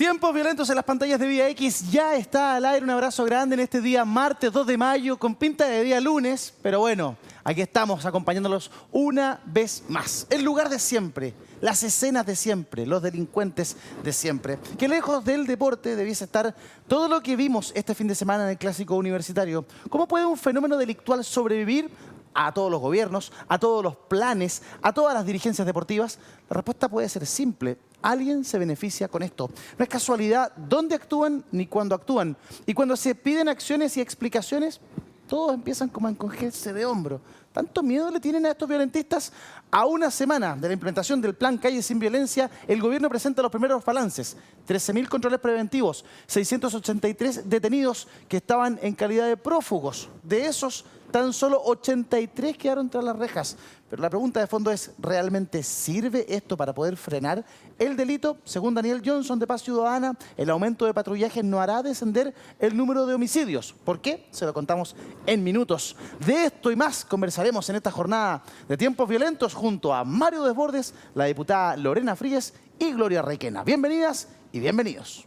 Tiempos violentos en las pantallas de Vía X ya está al aire. Un abrazo grande en este día martes 2 de mayo con pinta de día lunes. Pero bueno, aquí estamos acompañándolos una vez más. El lugar de siempre, las escenas de siempre, los delincuentes de siempre. Que lejos del deporte debiese estar todo lo que vimos este fin de semana en el Clásico Universitario. ¿Cómo puede un fenómeno delictual sobrevivir a todos los gobiernos, a todos los planes, a todas las dirigencias deportivas? La respuesta puede ser simple. Alguien se beneficia con esto. No es casualidad dónde actúan ni cuándo actúan. Y cuando se piden acciones y explicaciones, todos empiezan como a encogerse de hombro. ¿Tanto miedo le tienen a estos violentistas? A una semana de la implementación del Plan Calle Sin Violencia, el gobierno presenta los primeros balances. 13.000 controles preventivos, 683 detenidos que estaban en calidad de prófugos. De esos, tan solo 83 quedaron tras las rejas. Pero la pregunta de fondo es, ¿realmente sirve esto para poder frenar el delito? Según Daniel Johnson de Paz Ciudadana, el aumento de patrullaje no hará descender el número de homicidios. ¿Por qué? Se lo contamos en minutos. De esto y más conversaremos en esta jornada de Tiempos Violentos junto a Mario Desbordes, la diputada Lorena Fríes y Gloria Requena. Bienvenidas y bienvenidos.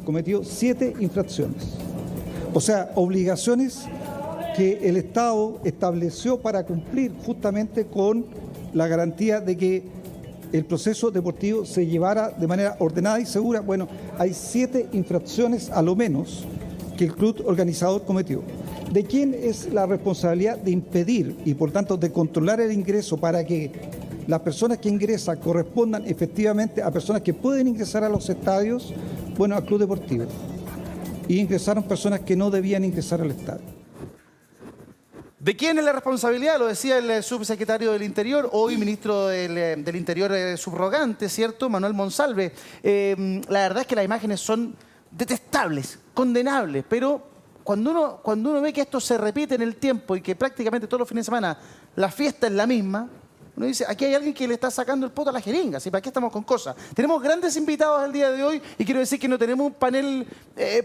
Cometió 7 infracciones, o sea, obligaciones que el Estado estableció para cumplir justamente con la garantía de que el proceso deportivo se llevara de manera ordenada y segura. Bueno, hay 7 infracciones a lo menos que el club organizador cometió. ¿De quién es la responsabilidad de impedir y por tanto de controlar el ingreso para que las personas que ingresan correspondan efectivamente a personas que pueden ingresar a los estadios? Bueno, al club deportivo. Y ingresaron personas que no debían ingresar al estadio. ¿De quién es la responsabilidad? Lo decía el subsecretario del Interior, hoy ministro del Interior subrogante, ¿cierto? Manuel Monsalve. La verdad es que las imágenes son detestables, condenables, pero cuando uno ve que esto se repite en el tiempo y que prácticamente todos los fines de semana la fiesta es la misma, uno dice, aquí hay alguien que le está sacando el poto a la jeringa, ¿sí? ¿Para qué estamos con cosas? Tenemos grandes invitados el día de hoy y quiero decir que no tenemos un panel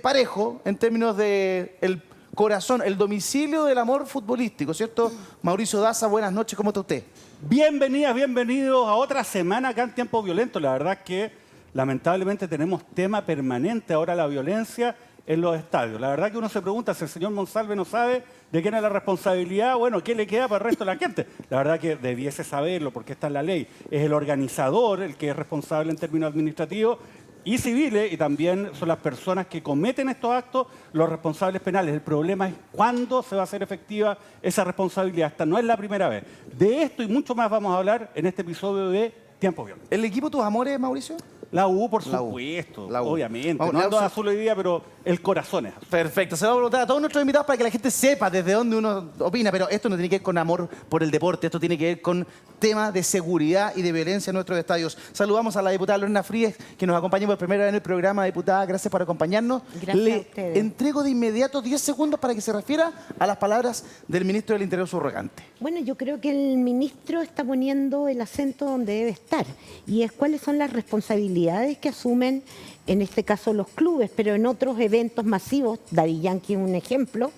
parejo en términos de el corazón, el domicilio del amor futbolístico, ¿cierto? Mauricio Daza, buenas noches, ¿cómo está usted? Bienvenidas, bienvenidos a otra semana acá en Tiempos Violentos. La verdad es que lamentablemente tenemos tema permanente ahora la violencia en los estadios. La verdad que uno se pregunta si el señor Monsalve no sabe de quién es la responsabilidad, bueno, ¿qué le queda para el resto de la gente? La verdad que debiese saberlo porque está en la ley. Es el organizador el que es responsable en términos administrativos y civiles, y también son las personas que cometen estos actos los responsables penales. El problema es cuándo se va a hacer efectiva esa responsabilidad. Esta no es la primera vez. De esto y mucho más vamos a hablar en este episodio de Tiempos Violentos. ¿El equipo Tus Amores, Mauricio? La U, por La U. supuesto, La U. obviamente. Vamos, No ando azul hoy día, pero el corazón es azul. Perfecto, se va a preguntar a todos nuestros invitados para que la gente sepa desde dónde uno opina, pero esto no tiene que ver con amor por el deporte, esto tiene que ver con temas de seguridad y de violencia en nuestros estadios. Saludamos a la diputada Lorena Fríes, que nos acompaña por primera vez en el programa. Diputada, gracias por acompañarnos. Gracias a ustedes. Entrego de inmediato 10 segundos para que se refiera a las palabras del ministro del Interior subrogante. Bueno, yo creo que el ministro está poniendo el acento donde debe estar, y es cuáles son las responsabilidades que asumen, en este caso los clubes, pero en otros eventos masivos, Daddy Yankee es un ejemplo.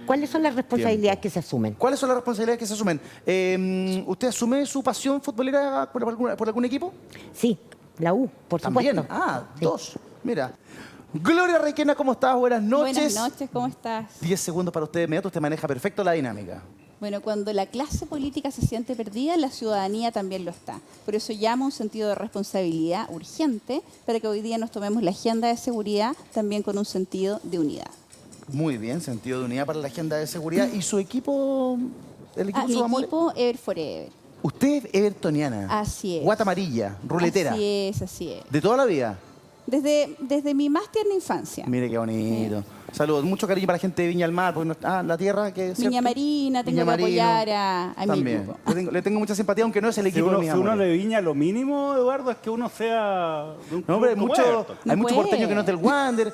¿Cuáles son las responsabilidades que se asumen? ¿Cuáles son las responsabilidades que se asumen? ¿Usted asume su pasión futbolera por algún equipo? Sí, la U, por También. supuesto. Ah, Sí. 2. Mira. Gloria Requena, ¿cómo estás? Buenas noches. Buenas noches, ¿cómo estás? 10 segundos para usted de inmediato. Usted maneja perfecto la dinámica. Bueno, cuando la clase política se siente perdida, la ciudadanía también lo está. Por eso llama un sentido de responsabilidad urgente para que hoy día nos tomemos la agenda de seguridad también con un sentido de unidad. Muy bien, sentido de unidad para la agenda de seguridad. ¿Y su equipo? ¿El equipo Mi Sus Amores? equipo, Ever Forever. Usted es evertoniana. Así es. Guata amarilla, ruletera. Así es, así es. ¿De toda la vida? Desde mi más tierna infancia. Mire qué bonito. Saludos, mucho cariño para la gente de Viña del Mar, porque la tierra que es. Viña Marina, tengo que apoyar a mi También. grupo. Le tengo mucha simpatía, aunque no es el Si equipo uno, de mis si uno amores. le viña, lo mínimo, Eduardo, es que uno sea de un No, hombre, hay club como mucho Everton. No puede. porteño que no es del Wander.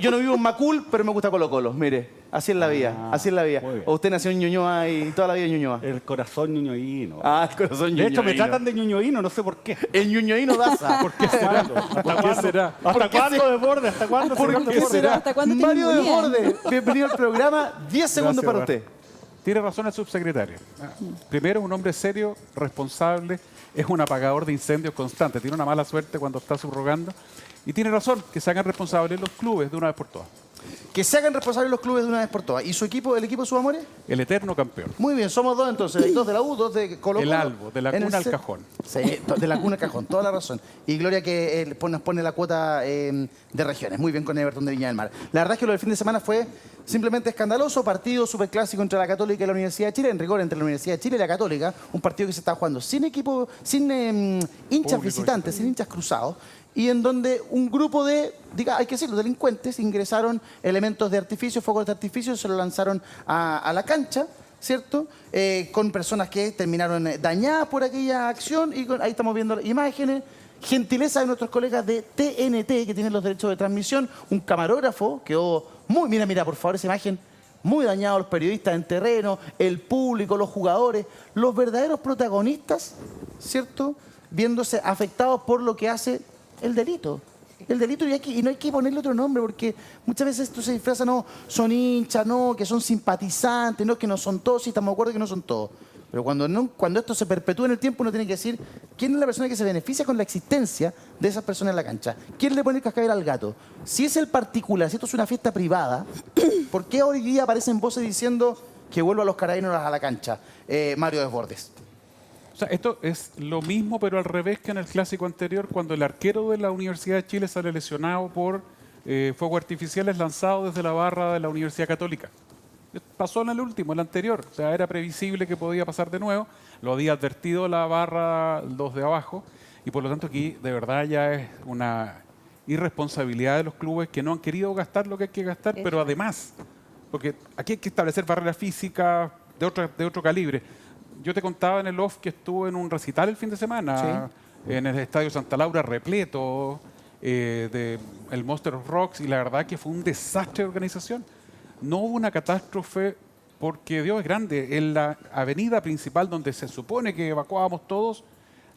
Yo no vivo en Macul, pero me gusta Colo Colo. Mire, así es la vida, así es la vida. muy bien. O usted nació en Ñuñoa y toda la vida en Ñuñoa. El corazón ñuñoíno. Ah, el corazón De hecho, me ñuñoíno. tratan de ñuñoíno, no sé por qué. El ñuñoíno Daza. ¿Por qué será? ¿Hasta cuándo? será? ¿Hasta cuándo Desbordes? ¿Hasta cuándo? ¿Por qué será? ¿Hasta cuándo te Mario ningunean? Desbordes, bienvenido al programa. 10 segundos para Gracias, usted. Tiene razón el subsecretario. Primero, un hombre serio, responsable, es un apagador de incendios constante. Tiene una mala suerte cuando está subrogando. Y tiene razón, que se hagan responsables los clubes de una vez por todas. Que se hagan responsables los clubes de una vez por todas. ¿Y su equipo, el equipo de sus amores? El eterno campeón. Muy bien, somos dos entonces. Hay dos de la U, dos de Colo-Colo. El Albo, de la En cuna el al cajón. Sí, de la cuna al cajón, toda la razón. Y Gloria que nos pone la cuota de regiones. Muy bien con Everton de Viña del Mar. La verdad es que lo del fin de semana fue simplemente escandaloso. Partido superclásico entre la Católica y la Universidad de Chile. En rigor, entre la Universidad de Chile y la Católica. Un partido que se estaba jugando sin equipo, sin hinchas Público, visitantes, sin hinchas cruzados. Y en donde un grupo de, hay que decirlo, delincuentes ingresaron elementos de artificio, fuegos de artificio, se lo lanzaron a la cancha, ¿cierto? Con personas que terminaron dañadas por aquella acción y ahí estamos viendo imágenes. Gentileza de nuestros colegas de TNT que tienen los derechos de transmisión. Un camarógrafo quedó muy, mira, por favor, esa imagen. Muy dañado, los periodistas en terreno, el público, los jugadores, los verdaderos protagonistas, ¿cierto? Viéndose afectados por lo que hace el delito. El delito y no hay que ponerle otro nombre porque muchas veces esto se disfraza, no, son hinchas, no, que son simpatizantes, no, que no son todos, sí estamos de acuerdo que no son todos. Pero cuando esto se perpetúa en el tiempo uno tiene que decir quién es la persona que se beneficia con la existencia de esas personas en la cancha. ¿Quién le pone el cascabel al gato? Si es el particular, si esto es una fiesta privada, ¿por qué hoy día aparecen voces diciendo que vuelva a los carabineros a la cancha? Mario Desbordes. O sea, esto es lo mismo, pero al revés que en el clásico anterior, cuando el arquero de la Universidad de Chile sale lesionado por fuegos artificiales lanzados desde la barra de la Universidad Católica. Pasó en el último, el anterior. O sea, era previsible que podía pasar de nuevo. Lo había advertido la barra, los de abajo. Y por lo tanto aquí de verdad ya es una irresponsabilidad de los clubes que no han querido gastar lo que hay que gastar, pero además, porque aquí hay que establecer barreras físicas de otro calibre. Yo te contaba en el off que estuve en un recital el fin de semana, en el Estadio Santa Laura repleto, del Monster of Rocks, y la verdad que fue un desastre de organización. No hubo una catástrofe porque Dios es grande. En la avenida principal donde se supone que evacuábamos todos,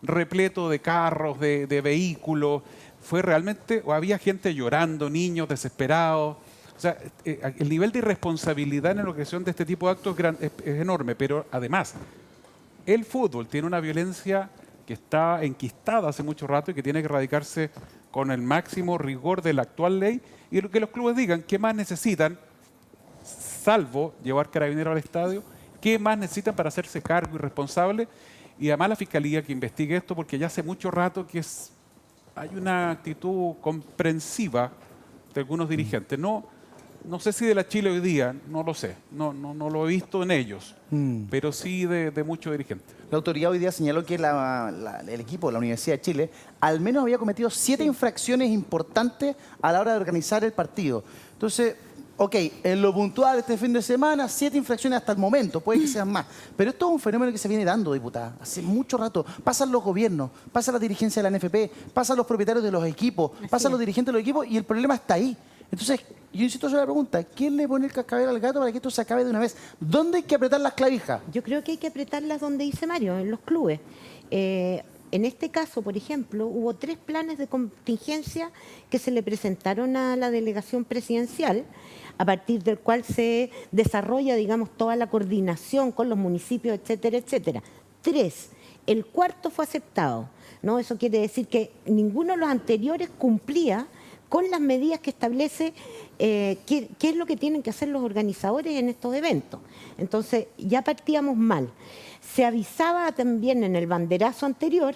repleto de carros, de vehículos, fue realmente, o había gente llorando, niños desesperados. O sea, el nivel de irresponsabilidad en la organización de este tipo de actos es enorme, pero además, el fútbol tiene una violencia que está enquistada hace mucho rato y que tiene que erradicarse con el máximo rigor de la actual ley, y que los clubes digan qué más necesitan, salvo llevar carabineros al estadio, qué más necesitan para hacerse cargo y responsable, y además la Fiscalía que investigue esto, porque ya hace mucho rato que hay una actitud comprensiva de algunos dirigentes. No sé si de la Chile hoy día, no lo sé, no lo he visto en ellos, pero sí de muchos dirigentes. La autoridad hoy día señaló que el equipo de la Universidad de Chile al menos había cometido 7 infracciones importantes a la hora de organizar el partido. Entonces, ok, en lo puntual este fin de semana, 7 infracciones hasta el momento, puede que sean más. Pero esto es un fenómeno que se viene dando, diputada, hace mucho rato. Pasan los gobiernos, pasa la dirigencia de la NFP, pasan los propietarios de los equipos, pasan los dirigentes de los equipos y el problema está ahí. Entonces, yo insisto sobre la pregunta, ¿quién le pone el cascabel al gato para que esto se acabe de una vez? ¿Dónde hay que apretar las clavijas? Yo creo que hay que apretarlas donde dice Mario, en los clubes. En este caso, por ejemplo, hubo 3 planes de contingencia que se le presentaron a la delegación presidencial, a partir del cual se desarrolla, digamos, toda la coordinación con los municipios, etcétera, etcétera. 3. El 4.º fue aceptado, ¿no? Eso quiere decir que ninguno de los anteriores cumplía con las medidas que establece qué es lo que tienen que hacer los organizadores en estos eventos. Entonces, ya partíamos mal. Se avisaba también en el banderazo anterior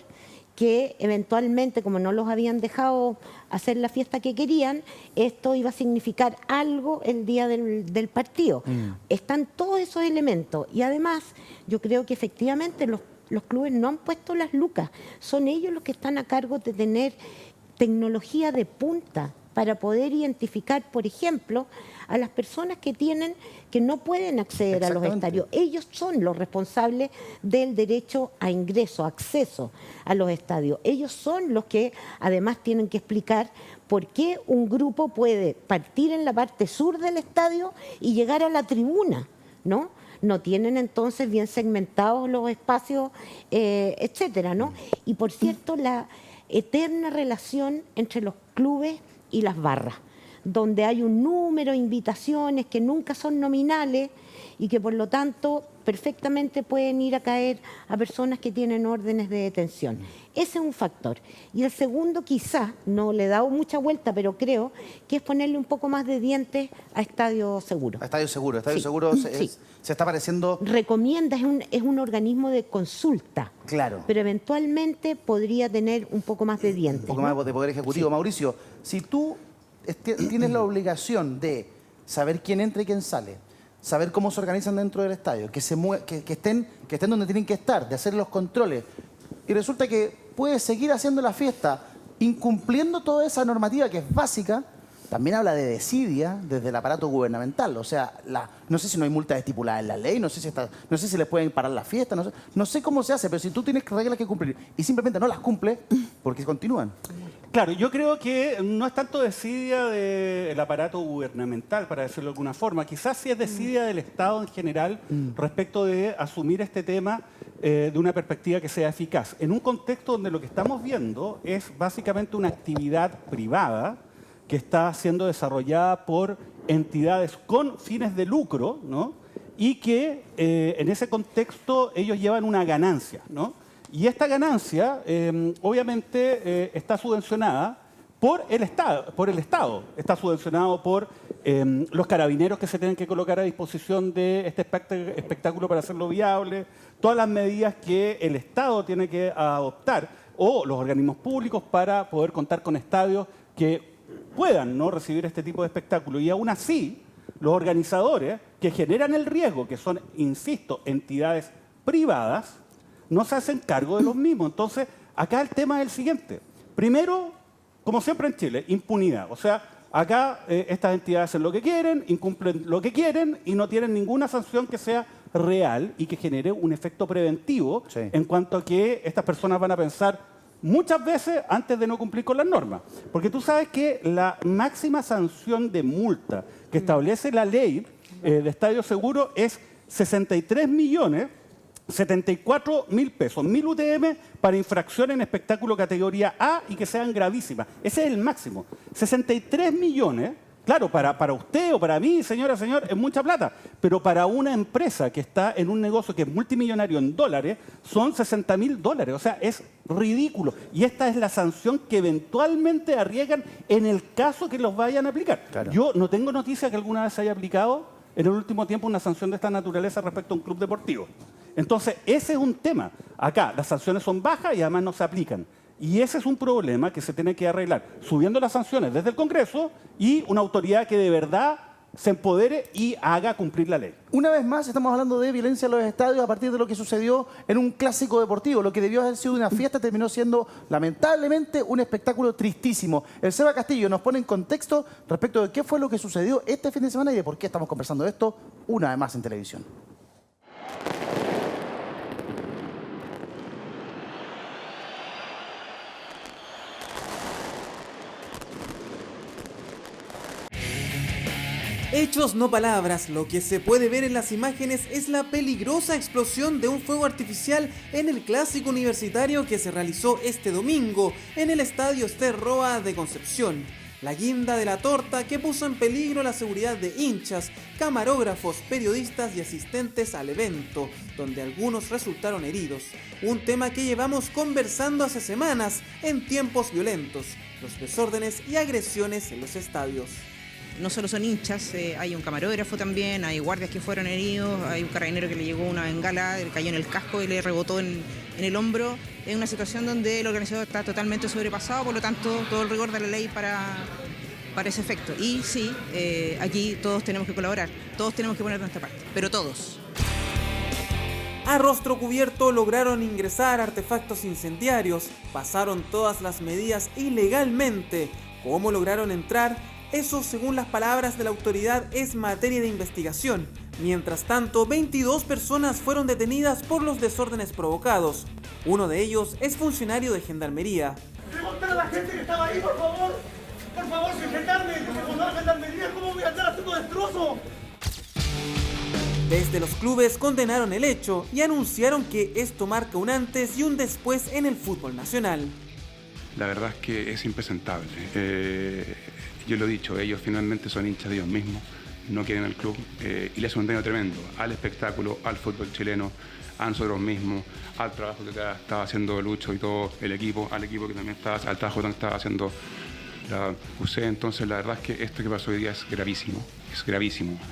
que eventualmente, como no los habían dejado hacer la fiesta que querían, esto iba a significar algo el día del partido. Están todos esos elementos y además yo creo que efectivamente los clubes no han puesto las lucas. Son ellos los que están a cargo de tener tecnología de punta para poder identificar, por ejemplo, a las personas que no pueden acceder a los estadios. Ellos son los responsables del derecho a ingreso, acceso a los estadios. Ellos son los que además tienen que explicar por qué un grupo puede partir en la parte sur del estadio y llegar a la tribuna, ¿no? No tienen entonces bien segmentados los espacios, etcétera, ¿no? Y por cierto, la eterna relación entre los clubes y las barras, donde hay un número de invitaciones que nunca son nominales y que por lo tanto perfectamente pueden ir a caer a personas que tienen órdenes de detención. Ese es un factor. Y el segundo, quizás, no le he dado mucha vuelta, pero creo que es ponerle un poco más de dientes a Estadio Seguro. A Estadio Seguro. Estadio Sí. Seguro Sí. se está pareciendo... Recomienda, es un organismo de consulta. Claro. Pero eventualmente podría tener un poco más de dientes. Un poco ¿no? más de poder ejecutivo. Sí. Mauricio, si tú tienes la obligación de saber quién entra y quién sale, saber cómo se organizan dentro del estadio, que estén donde tienen que estar, de hacer los controles, y resulta que puedes seguir haciendo la fiesta incumpliendo toda esa normativa que es básica, también habla de desidia desde el aparato gubernamental. O sea, no sé si no hay multas estipuladas en la ley, no sé si les pueden parar la fiesta, no sé cómo se hace, pero si tú tienes reglas que cumplir y simplemente no las cumples, porque continúan. Claro, yo creo que no es tanto desidia del aparato gubernamental, para decirlo de alguna forma. Quizás sí es desidia del Estado en general respecto de asumir este tema de una perspectiva que sea eficaz. En un contexto donde lo que estamos viendo es básicamente una actividad privada que está siendo desarrollada por entidades con fines de lucro, ¿no? Y que en ese contexto ellos llevan una ganancia, ¿no? Y esta ganancia, obviamente, está subvencionada por el Estado. Está subvencionado por los carabineros que se tienen que colocar a disposición de este espectáculo para hacerlo viable, todas las medidas que el Estado tiene que adoptar, o los organismos públicos para poder contar con estadios que puedan, ¿no?, recibir este tipo de espectáculo. Y aún así, los organizadores que generan el riesgo, que son, insisto, entidades privadas, no se hacen cargo de los mismos. Entonces, acá el tema es el siguiente. Primero, como siempre en Chile, impunidad. O sea, acá estas entidades hacen lo que quieren, incumplen lo que quieren y no tienen ninguna sanción que sea real y que genere un efecto preventivo en cuanto a que estas personas van a pensar muchas veces antes de no cumplir con las normas. Porque tú sabes que la máxima sanción de multa que establece la ley de Estadio Seguro es 63.074.000 pesos, 1.000 UTM para infracción en espectáculo categoría A y que sean gravísimas. Ese es el máximo. 63 millones, claro, para usted o para mí, señora, señor, es mucha plata, pero para una empresa que está en un negocio que es multimillonario en dólares, son $60.000. O sea, es ridículo. Y esta es la sanción que eventualmente arriesgan en el caso que los vayan a aplicar. Claro. Yo no tengo noticia que alguna vez se haya aplicado en el último tiempo una sanción de esta naturaleza respecto a un club deportivo. Entonces, ese es un tema. Acá las sanciones son bajas y además no se aplican. Y ese es un problema que se tiene que arreglar, subiendo las sanciones desde el Congreso y una autoridad que de verdad se empodere y haga cumplir la ley. Una vez más estamos hablando de violencia en los estadios a partir de lo que sucedió en un clásico deportivo. Lo que debió haber sido una fiesta terminó siendo, lamentablemente, un espectáculo tristísimo. El Seba Castillo nos pone en contexto respecto de qué fue lo que sucedió este fin de semana y de por qué estamos conversando de esto una vez más en televisión. Hechos, no palabras. Lo que se puede ver en las imágenes es la peligrosa explosión de un fuego artificial en el clásico universitario que se realizó este domingo en el estadio Ester Roa de Concepción. La guinda de la torta que puso en peligro la seguridad de hinchas, camarógrafos, periodistas y asistentes al evento, donde algunos resultaron heridos. Un tema que llevamos conversando hace semanas en tiempos violentos, los desórdenes y agresiones en los estadios. No solo son hinchas, hay un camarógrafo también, hay guardias que fueron heridos, hay un carabinero que le llegó una bengala, le cayó en el casco y le rebotó en el hombro. Es una situación donde el organizador está totalmente sobrepasado, por lo tanto todo el rigor de la ley para ese efecto. Y sí, aquí todos tenemos que colaborar, todos tenemos que poner nuestra parte, pero todos. A rostro cubierto lograron ingresar artefactos incendiarios, pasaron todas las medidas ilegalmente. ¿Cómo lograron entrar? Eso, según las palabras de la autoridad, es materia de investigación. Mientras tanto, 22 personas fueron detenidas por los desórdenes provocados. Uno de ellos es funcionario de Gendarmería. Preguntar a la gente que estaba ahí, por favor. Por favor, soy gendarme. Como no Gendarmería, ¿cómo voy a andar haciendo destrozo? Desde los clubes condenaron el hecho y anunciaron que esto marca un antes y un después en el fútbol nacional. La verdad es que es impresentable. Yo lo he dicho, ellos finalmente son hinchas de ellos mismos no quieren el club y le hace un daño tremendo al espectáculo, al fútbol chileno, a nosotros mismos, al trabajo que estaba haciendo Lucho y todo el equipo, al equipo que también estaba, al trabajo que estaba haciendo la UC. Entonces la verdad es que esto que pasó hoy día es gravísimo,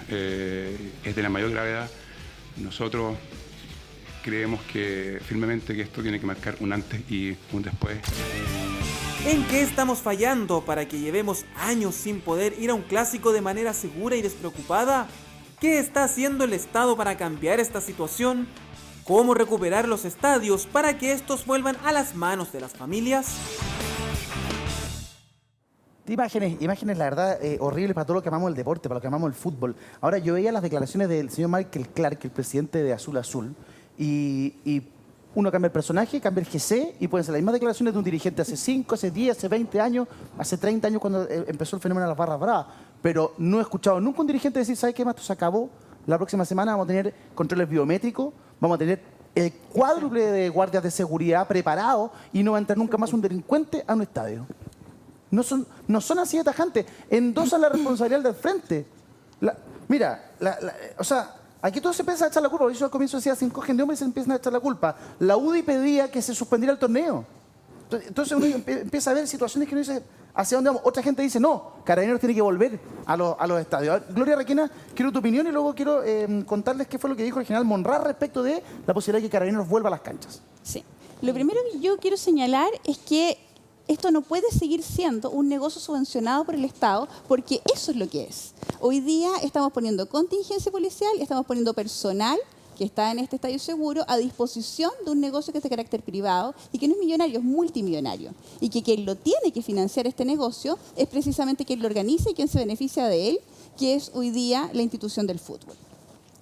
es de la mayor gravedad. Nosotros creemos que firmemente que esto tiene que marcar un antes y un después. ¿En qué estamos fallando para que llevemos años sin poder ir a un clásico de manera segura y despreocupada? ¿Qué está haciendo el Estado para cambiar esta situación? ¿Cómo recuperar los estadios para que estos vuelvan a las manos de las familias? Imágenes, la verdad, horribles para todo lo que amamos el deporte, para lo que amamos el fútbol. Ahora, yo veía las declaraciones del señor Michael Clark, el presidente de Azul Azul, y uno cambia el personaje, cambia el GC, y pueden ser las mismas declaraciones de un dirigente hace 5, hace 10, hace 20 años, hace 30 años cuando empezó el fenómeno de las barras bravas. Pero no he escuchado nunca un dirigente decir, ¿sabes qué más? Esto se acabó. La próxima semana vamos a tener controles biométricos, vamos a tener el cuádruple de guardias de seguridad preparados y no va a entrar nunca más un delincuente a un estadio. No son así de tajantes. Endosan la responsabilidad del frente. O sea, aquí todo se empieza a echar la culpa. Yo al comienzo decía, se encogen de hombres y se empiezan a echar la culpa. La UDI pedía que se suspendiera el torneo. Entonces uno empieza a ver situaciones que uno dice, ¿hacia dónde vamos? Otra gente dice, no, Carabineros tiene que volver a los estadios. Gloria Requena, quiero tu opinión y luego quiero contarles qué fue lo que dijo el general Monraz respecto de la posibilidad de que Carabineros vuelva a las canchas. Sí. Lo primero que yo quiero señalar es que esto no puede seguir siendo un negocio subvencionado por el Estado, porque eso es lo que es. Hoy día estamos poniendo contingencia policial, estamos poniendo personal que está en este estadio seguro a disposición de un negocio que es de carácter privado y que no es millonario, es multimillonario. Y que quien lo tiene que financiar este negocio es precisamente quien lo organiza y quien se beneficia de él, que es hoy día la institución del fútbol.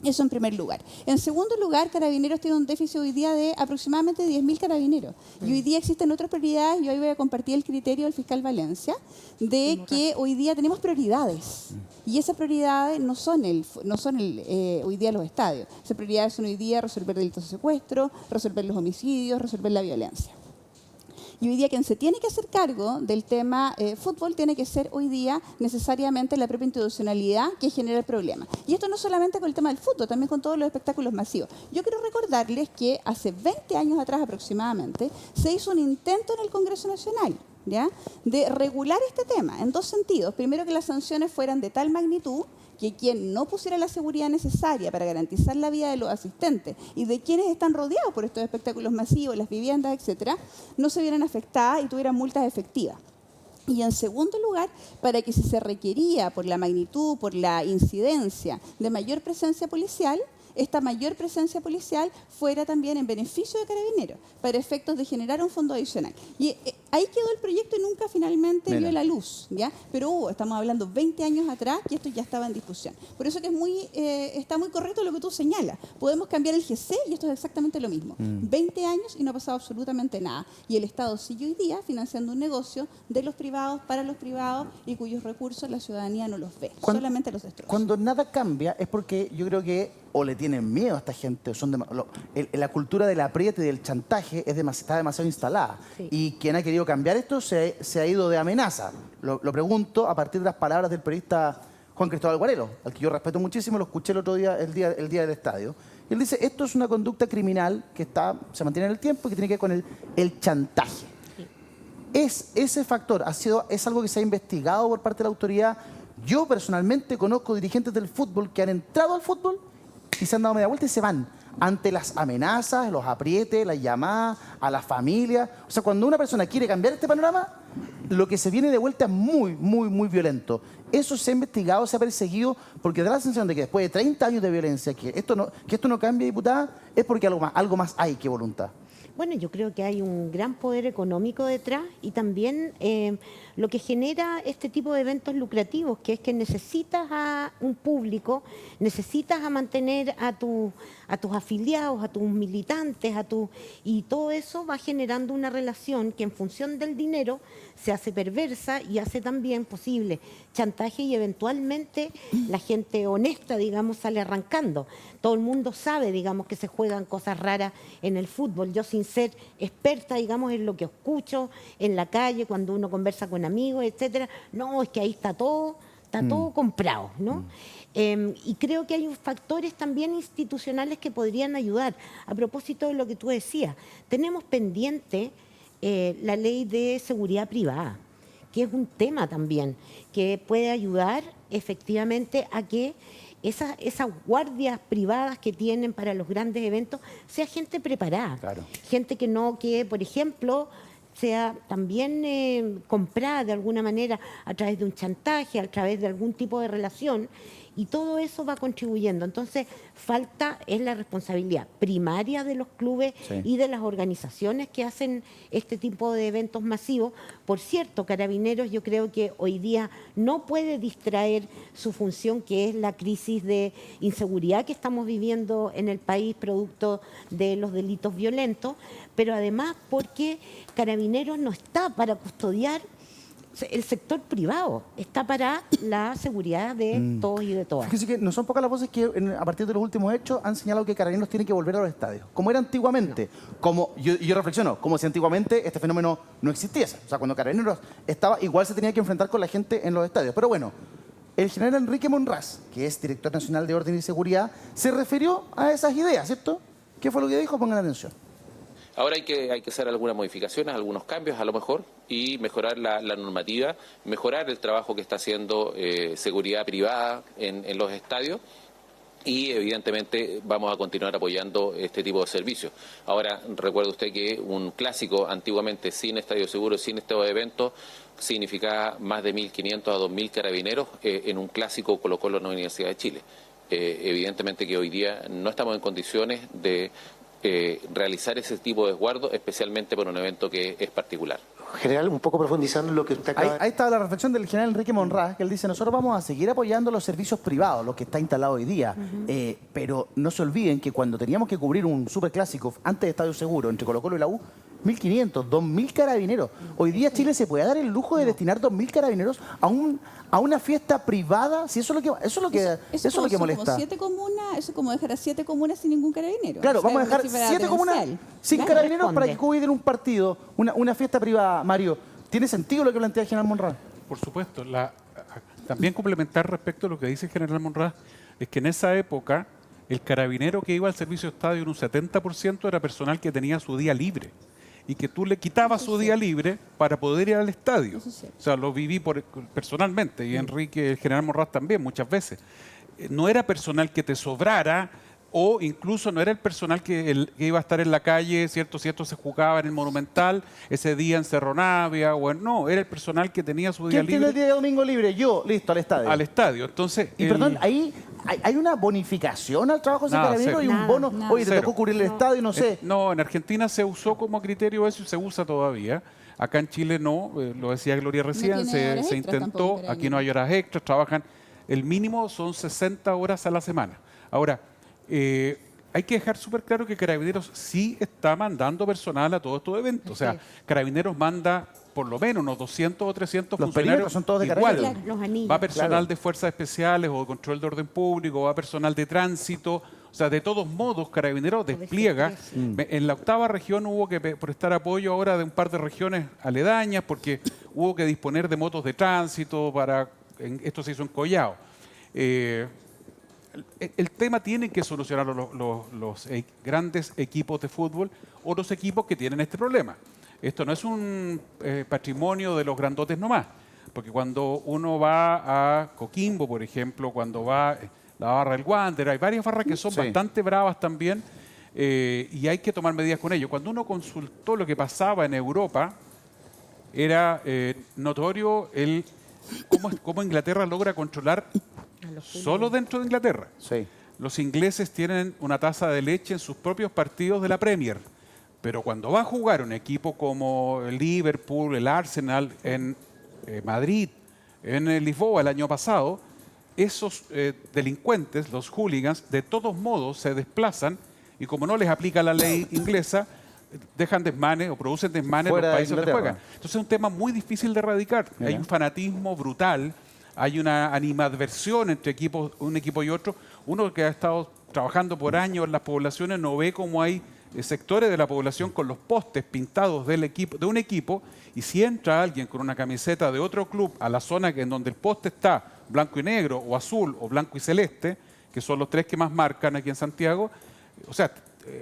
Eso en primer lugar. En segundo lugar, Carabineros tiene un déficit hoy día de aproximadamente 10.000 carabineros. Y hoy día existen otras prioridades. Yo hoy voy a compartir el criterio del fiscal Valencia de que hoy día tenemos prioridades. Y esas prioridades no son hoy día los estadios. Esas prioridades son hoy día resolver delitos de secuestro, resolver los homicidios, resolver la violencia. Y hoy día quien se tiene que hacer cargo del tema fútbol tiene que ser hoy día necesariamente la propia institucionalidad que genera el problema. Y esto no solamente con el tema del fútbol, también con todos los espectáculos masivos. Yo quiero recordarles que hace 20 años atrás aproximadamente se hizo un intento en el Congreso Nacional, ¿ya?, de regular este tema en dos sentidos. Primero, que las sanciones fueran de tal magnitud que quien no pusiera la seguridad necesaria para garantizar la vida de los asistentes y de quienes están rodeados por estos espectáculos masivos, las viviendas, etcétera, no se vieran afectadas y tuvieran multas efectivas. Y en segundo lugar, para que si se requería por la magnitud, por la incidencia de mayor presencia policial, esta mayor presencia policial fuera también en beneficio de Carabineros, para efectos de generar un fondo adicional. Y ahí quedó el proyecto y nunca finalmente vio la luz, ¿ya? Pero estamos hablando 20 años atrás que esto ya estaba en discusión. Por eso que está muy correcto lo que tú señalas. Podemos cambiar el GC y esto es exactamente lo mismo. 20 años y no ha pasado absolutamente nada. Y el Estado sigue hoy día financiando un negocio de los privados, para los privados, y cuyos recursos la ciudadanía no los ve, solamente los destroza. Cuando nada cambia es porque yo creo que o le tienen miedo a esta gente, la cultura del apriete y del chantaje está demasiado instalada. Sí. Y quien ha querido cambiar esto se ha ido de amenaza. Lo pregunto a partir de las palabras del periodista Juan Cristóbal Guarelo, al que yo respeto muchísimo, lo escuché el otro día, el día del estadio. Y él dice, esto es una conducta criminal que se mantiene en el tiempo y que tiene que ver con el chantaje. Sí. Ese factor es algo que se ha investigado por parte de la autoridad. Yo personalmente conozco dirigentes del fútbol que han entrado al fútbol y se han dado media vuelta y se van ante las amenazas, los aprietes, las llamadas a la familia. O sea, cuando una persona quiere cambiar este panorama, lo que se viene de vuelta es muy, muy, muy violento. Eso se ha investigado, se ha perseguido, porque da la sensación de que después de 30 años de violencia, que esto no cambie, diputada, es porque algo más hay que voluntad. Bueno, yo creo que hay un gran poder económico detrás y también lo que genera este tipo de eventos lucrativos, que es que necesitas a un público, necesitas a mantener a tus afiliados, a tus militantes, y todo eso va generando una relación que en función del dinero se hace perversa y hace también posible chantaje y eventualmente la gente honesta, digamos, sale arrancando. Todo el mundo sabe, digamos, que se juegan cosas raras en el fútbol. Yo sin ser experta, digamos, en lo que escucho en la calle, cuando uno conversa con amigos, etcétera, no, es que ahí está todo está todo comprado, ¿no? Y creo que hay factores también institucionales que podrían ayudar. A propósito de lo que tú decías, tenemos pendiente la ley de seguridad privada, que es un tema también, que puede ayudar efectivamente a que esas guardias privadas que tienen para los grandes eventos sea gente preparada. Claro. Gente que, por ejemplo, sea también comprada de alguna manera a través de un chantaje, a través de algún tipo de relación, y todo eso va contribuyendo. Entonces, es la responsabilidad primaria de los clubes y de las organizaciones que hacen este tipo de eventos masivos. Por cierto, Carabineros yo creo que hoy día no puede distraer su función, que es la crisis de inseguridad que estamos viviendo en el país producto de los delitos violentos, pero además porque Carabineros no está para custodiar el sector privado, está para la seguridad de todos y de todas. Fíjense que no son pocas las voces que a partir de los últimos hechos han señalado que Carabineros tiene que volver a los estadios, como era antiguamente. Como yo reflexiono, como si antiguamente este fenómeno no existiese. O sea, cuando Carabineros estaba, igual se tenía que enfrentar con la gente en los estadios. Pero bueno, el general Enrique Monraz, que es director nacional de Orden y Seguridad, se refirió a esas ideas, ¿cierto? ¿Qué fue lo que dijo? Pongan atención. Ahora hay que hacer algunas modificaciones, algunos cambios a lo mejor, y mejorar la normativa, mejorar el trabajo que está haciendo seguridad privada en los estadios, y evidentemente vamos a continuar apoyando este tipo de servicios. Ahora, recuerde usted que un clásico antiguamente sin estadio seguro, sin estado de eventos, significaba más de 1.500 a 2.000 carabineros en un clásico Colo-Colo en la Universidad de Chile. Evidentemente que hoy día no estamos en condiciones de realizar ese tipo de resguardo, especialmente por un evento que es particular. General, un poco profundizando en lo que usted acaba... Ahí está la reflexión del general Enrique Monraz, que él dice, nosotros vamos a seguir apoyando los servicios privados, lo que está instalado hoy día, pero no se olviden que cuando teníamos que cubrir un superclásico antes de Estadio Seguro, entre Colo-Colo y la U, 1.500, 2.000 carabineros. Hoy día Chile se puede dar el lujo de destinar 2.000 carabineros a una fiesta privada, si eso es lo que molesta. Como 7 comunas, eso es como dejar a 7 comunas sin ningún carabinero. Claro, O sea, vamos a dejar 7 comunas sin carabineros para que cuiden un partido, una fiesta privada. Mario, ¿tiene sentido lo que plantea el general Monraz? Por supuesto. También complementar respecto a lo que dice el general Monraz, es que en esa época el carabinero que iba al servicio de estadio en un 70% era personal que tenía su día libre, y que tú le quitabas su día libre para poder ir al estadio. O sea, lo viví personalmente, y Enrique, el general Monraz también, muchas veces. No era personal que te sobrara, o incluso no era el personal que iba a estar en la calle, ¿cierto? Si esto se jugaba en el Monumental, ese día en Cerro Navia, no, era el personal que tenía su día libre. ¿Quién tiene el día de domingo libre? Yo, listo, al estadio. Al estadio, entonces... Y perdón, ahí hay una bonificación al trabajo de ese carabinero y un bono. Oye, te tocó cubrir el estadio, no sé. No, en Argentina se usó como criterio eso y se usa todavía. Acá en Chile no, lo decía Gloria recién, se intentó, aquí no hay horas extras, trabajan, el mínimo son 60 horas a la semana. Ahora, hay que dejar súper claro que Carabineros sí está mandando personal a todos estos eventos. O sea, Carabineros manda por lo menos unos 200 o 300 funcionarios. Son todos de igual. Carabineros. Va personal de fuerzas especiales o de control de orden público, va personal de tránsito. O sea, de todos modos, Carabineros despliega. En la 8ª región hubo que prestar apoyo ahora de un par de regiones aledañas porque hubo que disponer de motos de tránsito esto se hizo en Collao. El tema tiene que solucionarlo los grandes equipos de fútbol o los equipos que tienen este problema. Esto no es un patrimonio de los grandotes nomás, porque cuando uno va a Coquimbo, por ejemplo, cuando va la barra del Wander, hay varias barras que son bastante bravas también y hay que tomar medidas con ello. Cuando uno consultó lo que pasaba en Europa, era notorio cómo Inglaterra logra controlar solo dentro de Inglaterra. Los ingleses tienen una taza de leche en sus propios partidos de la Premier, pero cuando va a jugar un equipo como el Liverpool, el Arsenal, en Madrid, en Lisboa el año pasado, esos delincuentes, los hooligans, de todos modos se desplazan y como no les aplica la ley inglesa, dejan desmanes o producen desmanes en los países donde juegan. Entonces es un tema muy difícil de erradicar. Hay un fanatismo brutal, hay una animadversión entre un equipo y otro. Uno que ha estado trabajando por años en las poblaciones no ve cómo hay sectores de la población con los postes pintados del equipo, de un equipo, y si entra alguien con una camiseta de otro club a la zona en donde el poste está blanco y negro, o azul, o blanco y celeste, que son los tres que más marcan aquí en Santiago, o sea,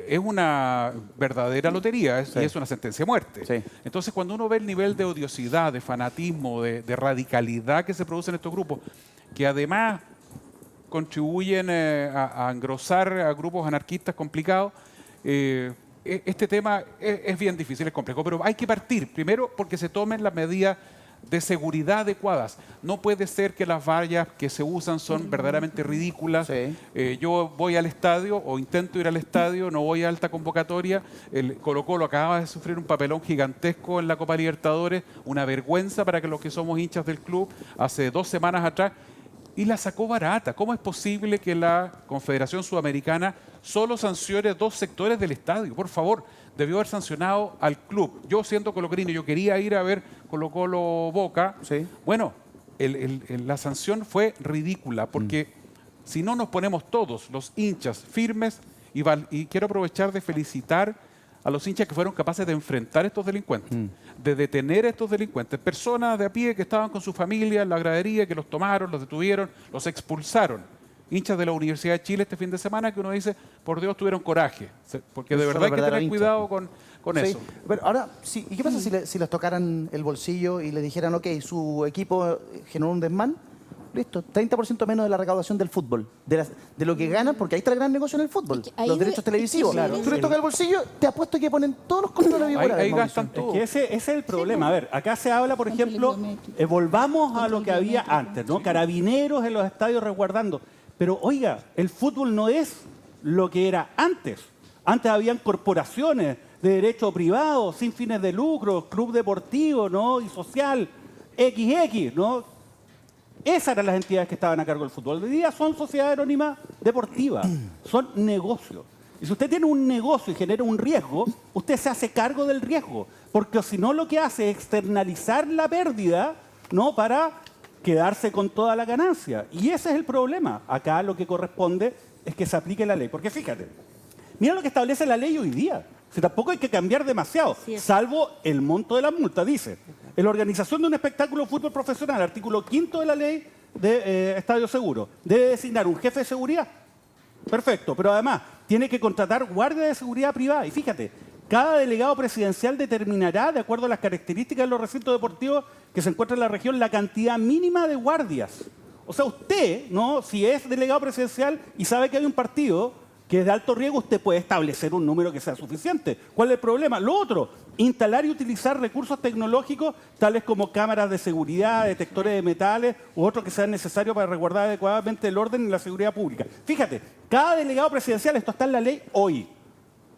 es una verdadera lotería y es una sentencia de muerte. Sí. Entonces, cuando uno ve el nivel de odiosidad, de fanatismo, de radicalidad que se produce en estos grupos, que además contribuyen a engrosar a grupos anarquistas complicados, este tema es bien difícil, es complejo, pero hay que partir primero porque se tomen las medidas de seguridad adecuadas. No puede ser que las vallas que se usan son verdaderamente ridículas. Sí. Yo voy al estadio o intento ir al estadio, no voy a alta convocatoria. El Colo-Colo acaba de sufrir un papelón gigantesco en la Copa Libertadores, una vergüenza para que los que somos hinchas del club hace 2 semanas atrás, y la sacó barata. ¿Cómo es posible que la Confederación Sudamericana solo sancione 2 sectores del estadio? Por favor, debió haber sancionado al club. Yo, siendo colocolino, yo quería ir a ver Colo-Colo Boca. Sí. Bueno, la sanción fue ridícula, porque si no nos ponemos todos, los hinchas, firmes, y quiero aprovechar de felicitar a los hinchas que fueron capaces de enfrentar a estos delincuentes, de detener a estos delincuentes, personas de a pie que estaban con su familia en la gradería, que los tomaron, los detuvieron, los expulsaron. Hinchas de la Universidad de Chile este fin de semana que uno dice, por Dios, tuvieron coraje, porque de verdad hay que tener cuidado con Sí, eso. pero ahora, sí, ¿y qué pasa si les tocaran el bolsillo y les dijeran, ok, su equipo generó un desmán? Listo, 30% menos de la recaudación del fútbol, de lo que ganan, porque ahí está el gran negocio en el fútbol, los derechos televisivos. claro. Tú les tocas el bolsillo, te apuesto que ponen todos los controles de víbora. Ahí gastan todo. Es que ese es el problema. A ver, acá se habla, por ejemplo, volvamos a lo que había antes, ¿no? Carabineros en los estadios resguardando. Pero, oiga, el fútbol no es lo que era antes. Antes habían corporaciones de derecho privado, sin fines de lucro, club deportivo, ¿no? Y social, XX, ¿no? Esas eran las entidades que estaban a cargo del fútbol. Hoy día son sociedades anónimas deportivas, son negocios. Y si usted tiene un negocio y genera un riesgo, usted se hace cargo del riesgo. Porque si no, lo que hace es externalizar la pérdida, ¿no? Para quedarse con toda la ganancia. Y ese es el problema. Acá lo que corresponde es que se aplique la ley. Porque fíjate, mira lo que establece la ley hoy día. Si tampoco hay que cambiar demasiado, salvo el monto de la multa. Dice, en la organización de un espectáculo de fútbol profesional, artículo 5 de la ley de Estadio Seguro, debe designar un jefe de seguridad. Perfecto, pero además tiene que contratar guardia de seguridad privada. Y fíjate, cada delegado presidencial determinará, de acuerdo a las características de los recintos deportivos que se encuentran en la región, la cantidad mínima de guardias. O sea, usted, ¿no? Si es delegado presidencial y sabe que hay un partido que es de alto riesgo, usted puede establecer un número que sea suficiente. ¿Cuál es el problema? Lo otro, instalar y utilizar recursos tecnológicos tales como cámaras de seguridad, detectores de metales u otros que sean necesarios para resguardar adecuadamente el orden y la seguridad pública. Fíjate, cada delegado presidencial, esto está en la ley hoy,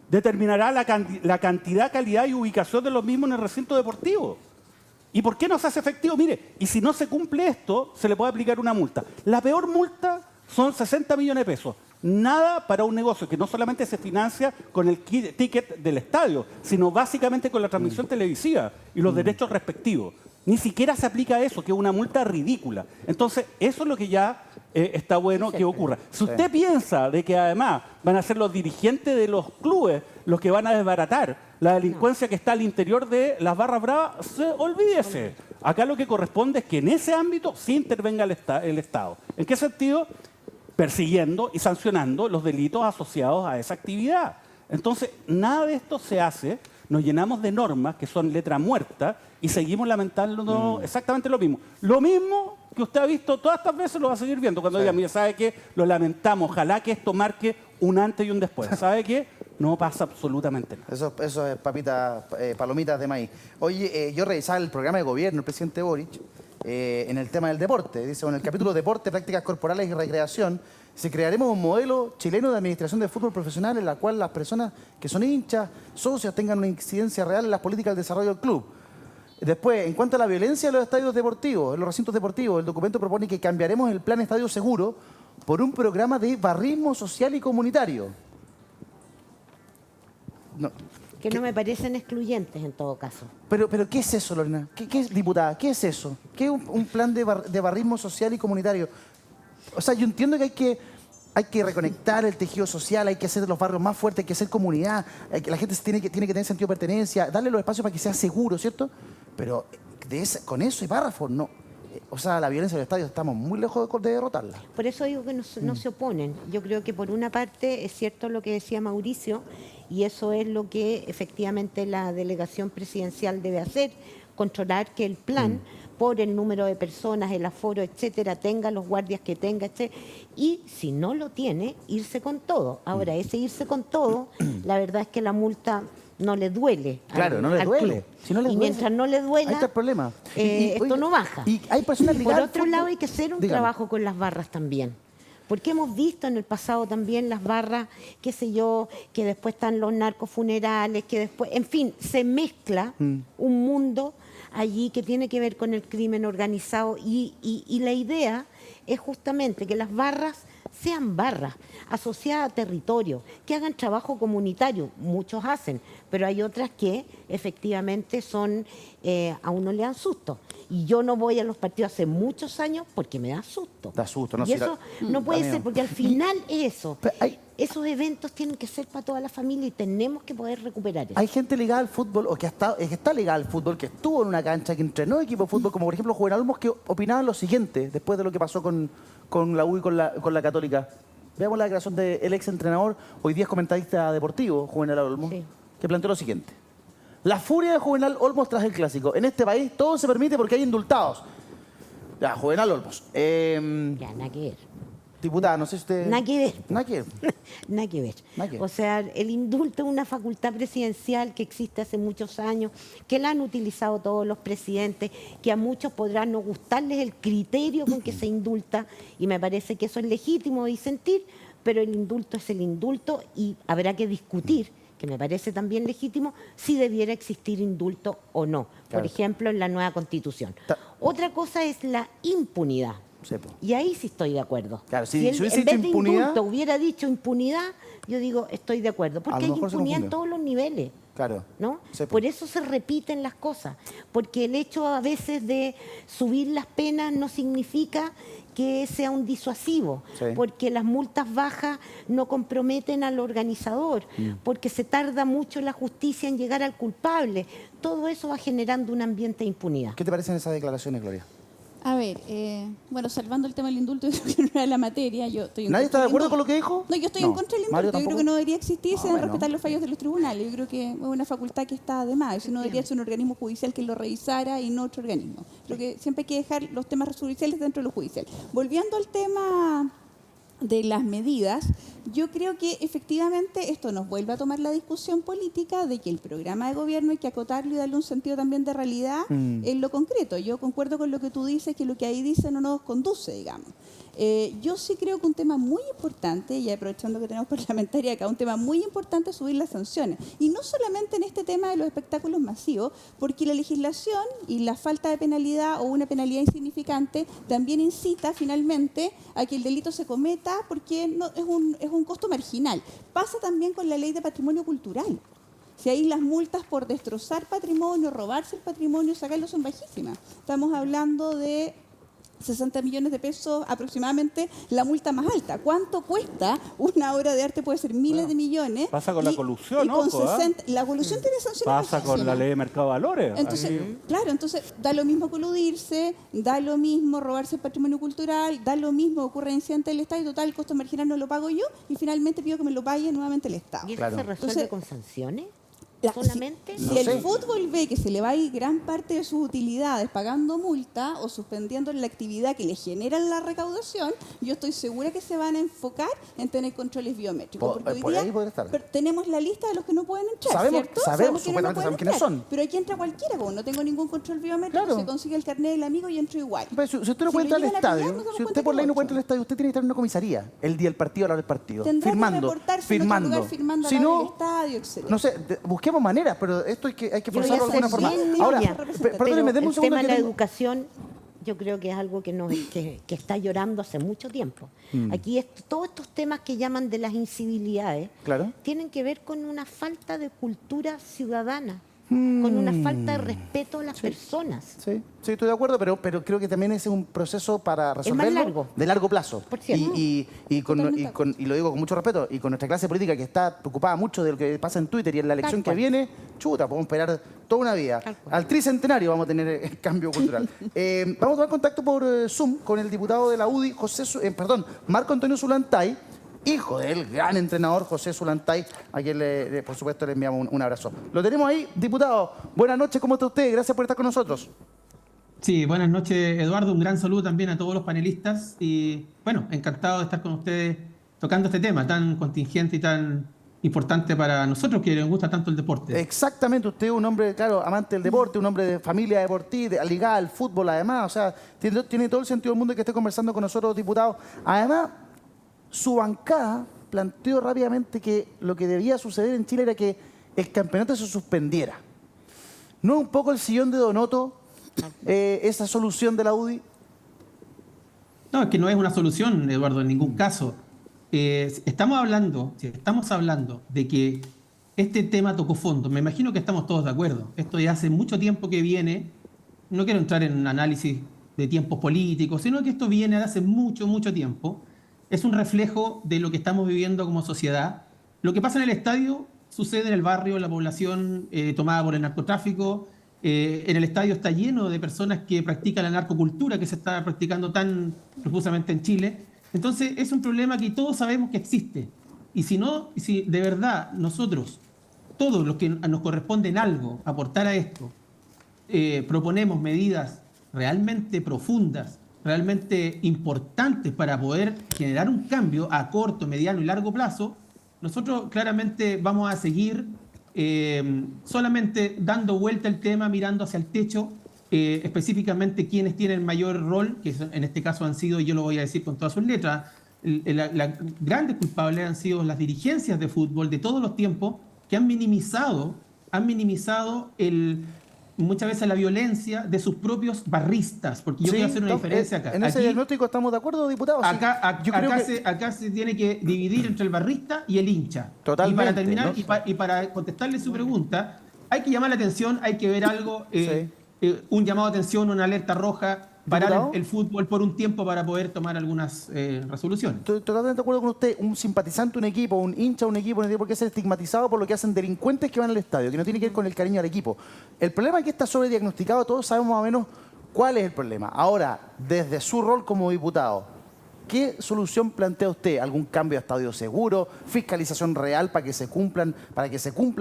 determinará la cantidad, calidad y ubicación de los mismos en el recinto deportivo. ¿Y por qué no se hace efectivo? Mire, y si no se cumple esto, se le puede aplicar una multa. La peor multa son 60 millones de pesos. Nada para un negocio que no solamente se financia con el ticket del estadio, sino básicamente con la transmisión televisiva y los derechos respectivos. Ni siquiera se aplica eso, que es una multa ridícula. Entonces, eso es lo que ya está bueno que ocurra. Si usted piensa de que además van a ser los dirigentes de los clubes los que van a desbaratar la delincuencia que está al interior de las barras bravas, olvídese. Acá lo que corresponde es que en ese ámbito sí intervenga el Estado. ¿En qué sentido? Persiguiendo y sancionando los delitos asociados a esa actividad. Entonces, nada de esto se hace, nos llenamos de normas que son letra muerta y seguimos lamentando exactamente lo mismo. Lo mismo que usted ha visto todas estas veces lo va a seguir viendo cuando diga, mira, ¿sabe qué? Lo lamentamos, ojalá que esto marque un antes y un después. ¿Sabe qué? No pasa absolutamente nada. Eso es palomitas de maíz. Oye, yo revisaba el programa de gobierno, el presidente Boric, en el tema del deporte. Dice, en el capítulo Deporte, Prácticas Corporales y Recreación, si crearemos un modelo chileno de administración de fútbol profesional en la cual las personas que son hinchas, socios, tengan una incidencia real en las políticas del desarrollo del club. Después, en cuanto a la violencia en los estadios deportivos, en los recintos deportivos, el documento propone que cambiaremos el plan Estadio Seguro por un programa de barrismo social y comunitario. No. Que no me parecen excluyentes en todo caso. Pero ¿qué es eso, Lorena? ¿Qué es, diputada? ¿Qué es eso? ¿Qué es un plan de barrismo social y comunitario? O sea, yo entiendo que hay que Hay que reconectar el tejido social, hay que hacer los barrios más fuertes, hay que hacer comunidad, la gente tiene que tener sentido de pertenencia, darle los espacios para que sea seguro, ¿cierto? Pero con eso y párrafos, no. O sea, la violencia en el estadio estamos muy lejos de derrotarla. Por eso digo que no se oponen. Yo creo que por una parte es cierto lo que decía Mauricio, y eso es lo que efectivamente la delegación presidencial debe hacer, controlar que el plan, por el número de personas, el aforo, etcétera, tenga los guardias que tenga, etcétera. Y si no lo tiene, irse con todo. Ahora, ese irse con todo, la verdad es que la multa no le duele. Claro, no le duele. Si no le y duele, mientras no le duela, ahí está el problema. esto no baja. Y hay personas Por ligadas. otro lado, hay que hacer un trabajo con las barras también. Porque hemos visto en el pasado también las barras, qué sé yo, que después están los narcofunerales, que después, en fin, se mezcla un mundo allí que tiene que ver con el crimen organizado y la idea es justamente que las barras sean barras asociadas a territorio, que hagan trabajo comunitario, muchos hacen, pero hay otras que efectivamente son, a uno le dan susto. Y yo no voy a los partidos hace muchos años porque me da susto. Da susto, no y eso no puede ser, porque al final es eso. Esos eventos tienen que ser para toda la familia y tenemos que poder recuperar eso. Hay gente ligada al fútbol o que está ligada al fútbol, que estuvo en una cancha, que entrenó equipo de fútbol, como por ejemplo Juvenal Olmos, que opinaban lo siguiente después de lo que pasó con la U y con la Católica. Veamos la declaración del ex entrenador, hoy día es comentarista deportivo, Juvenal Olmos, que planteó lo siguiente. La furia de Juvenal Olmos tras el clásico. En este país todo se permite porque hay indultados. Ya, Juvenal Olmos. Ya, nada que ver. Diputada, no sé si usted... Nada que ver. Nada que ver. Nada que ver. Nada que ver. O sea, el indulto es una facultad presidencial que existe hace muchos años, que la han utilizado todos los presidentes, que a muchos podrá no gustarles el criterio con que se indulta, y me parece que eso es legítimo disentir, pero el indulto es el indulto y habrá que discutir, que me parece también legítimo, si debiera existir indulto o no. Por ejemplo, en la nueva Constitución. Otra cosa es la impunidad. Y ahí sí estoy de acuerdo. Claro, si él, hubiese en vez de impunidad, indulto hubiera dicho impunidad, yo digo, estoy de acuerdo. Porque hay impunidad en todos los niveles. Claro. ¿No? Por eso se repiten las cosas. Porque el hecho a veces de subir las penas no significa que sea un disuasivo, porque las multas bajas no comprometen al organizador, porque se tarda mucho la justicia en llegar al culpable. Todo eso va generando un ambiente de impunidad. ¿Qué te parecen esas declaraciones, Gloria? A ver, bueno, salvando el tema del indulto, yo creo que no era la materia. Yo estoy ¿Nadie está de acuerdo con lo que dijo? No, yo estoy en contra del indulto. Yo creo que no debería existir, se deben respetar los fallos de los tribunales. Yo creo que es una facultad que está de más. Eso no debería ser un organismo judicial que lo revisara y no otro organismo. Creo que siempre hay que dejar los temas judiciales dentro de lo judicial. Volviendo al tema de las medidas, yo creo que efectivamente esto nos vuelve a tomar la discusión política de que el programa de gobierno hay que acotarlo y darle un sentido también de realidad en lo concreto. Yo concuerdo con lo que tú dices, que lo que ahí dice no nos conduce, digamos. Yo sí creo que un tema muy importante, y aprovechando que tenemos parlamentaria acá, un tema muy importante es subir las sanciones. Y no solamente en este tema de los espectáculos masivos, porque la legislación y la falta de penalidad o una penalidad insignificante también incita finalmente a que el delito se cometa porque no, es un costo marginal. Pasa también con la ley de patrimonio cultural. Si ahí las multas por destrozar patrimonio, robarse el patrimonio, sacarlo son bajísimas. Estamos hablando de 60 millones de pesos aproximadamente, la multa más alta. ¿Cuánto cuesta una obra de arte? Puede ser miles de millones. Pasa con la colusión, ¿no? La colusión tiene sanciones Pasa bajísimas. con la ley de mercado de valores. Entonces, claro, entonces da lo mismo coludirse, da lo mismo robarse el patrimonio cultural, da lo mismo ocurre incidente del Estado y total, el costo marginal no lo pago yo y finalmente pido que me lo pague nuevamente el Estado. ¿Y eso se resuelve con sanciones? ¿Solamente? Si el fútbol ve que se le va a ir gran parte de sus utilidades pagando multa o suspendiendo la actividad que le genera la recaudación, yo estoy segura que se van a enfocar en tener controles biométricos. Porque hoy día tenemos la lista de los que no pueden entrar, ¿cierto? Sabemos quiénes son. Pero aquí entra cualquiera, como no tengo ningún control biométrico, se consigue el carnet del amigo y entro igual. Pero si usted no puede entrar al estadio, si usted por ley no puede entrar al estadio, usted tiene que estar en una comisaría el día del partido, a la hora del partido, firmando. Firmando si no, el estadio, etc. No sé, busquemos maneras, pero esto hay que forzarlo de alguna forma. Ahora, perdóneme, denme un segundo. El tema de la educación, yo creo que es algo que está llorando hace mucho tiempo. Aquí todos estos temas que llaman de las incivilidades tienen que ver con una falta de cultura ciudadana. con una falta de respeto a las personas. Sí, estoy de acuerdo, pero creo que también ese es un proceso para resolverlo largo. de largo plazo. Por cierto. Y lo digo con mucho respeto, y con nuestra clase política que está preocupada mucho de lo que pasa en Twitter y en la elección que viene, chuta, podemos esperar toda una vida. Al tricentenario vamos a tener el cambio cultural. Vamos a tomar contacto por Zoom con el diputado de la UDI, Marco Antonio Zulantay, hijo del gran entrenador José Zulantay, a quien, por supuesto, le enviamos un abrazo. Lo tenemos ahí, diputado. Buenas noches, ¿cómo está usted? Gracias por estar con nosotros. Sí, buenas noches, Eduardo. Un gran saludo también a todos los panelistas. Y, bueno, encantado de estar con ustedes tocando este tema tan contingente y tan importante para nosotros que nos gusta tanto el deporte. Exactamente, usted es un hombre, claro, amante del deporte, un hombre de familia deportiva, ligada al fútbol, además. O sea, tiene todo el sentido del mundo que esté conversando con nosotros, diputado. Además, su bancada planteó rápidamente que lo que debía suceder en Chile era que el campeonato se suspendiera. ¿No es un poco el sillón de Donoto esa solución de la UDI? No, es que no es una solución, Eduardo, en ningún caso. Estamos hablando de que este tema tocó fondo. Me imagino que estamos todos de acuerdo. Esto ya hace mucho tiempo que viene. No quiero entrar en un análisis de tiempos políticos, sino que esto viene de hace mucho, mucho tiempo. Es un reflejo de lo que estamos viviendo como sociedad. Lo que pasa en el estadio sucede en el barrio, en la población tomada por el narcotráfico. En el estadio está lleno de personas que practican la narcocultura que se está practicando tan profusamente en Chile. Entonces es un problema que todos sabemos que existe. Y si de verdad nosotros, todos los que nos corresponden algo, aportar a esto, proponemos medidas realmente profundas, realmente importantes para poder generar un cambio a corto, mediano y largo plazo, nosotros claramente vamos a seguir solamente dando vuelta al tema, mirando hacia el techo, específicamente quienes tienen mayor rol, que en este caso han sido, y yo lo voy a decir con todas sus letras, las grandes culpables han sido las dirigencias de fútbol de todos los tiempos, que han minimizado muchas veces la violencia de sus propios barristas, porque yo quiero hacer una diferencia acá. En ese diagnóstico estamos de acuerdo, diputado. Acá se tiene que dividir entre el barrista y el hincha. Totalmente. Y para terminar, y para contestarle su pregunta, hay que llamar la atención, hay que ver algo, un llamado de atención, una alerta roja, parar el fútbol por un tiempo para poder tomar algunas resoluciones. Estoy totalmente de acuerdo con usted. Un simpatizante, un equipo, un hincha, un equipo, no tiene por qué ser estigmatizado por lo que hacen delincuentes que van al estadio, que no tiene que ver con el cariño al equipo. El problema es que está sobrediagnosticado, todos sabemos más o menos cuál es el problema. Ahora, desde su rol como diputado, ¿qué solución plantea usted? ¿Algún cambio de estadio seguro? ¿Fiscalización real para que se cumpla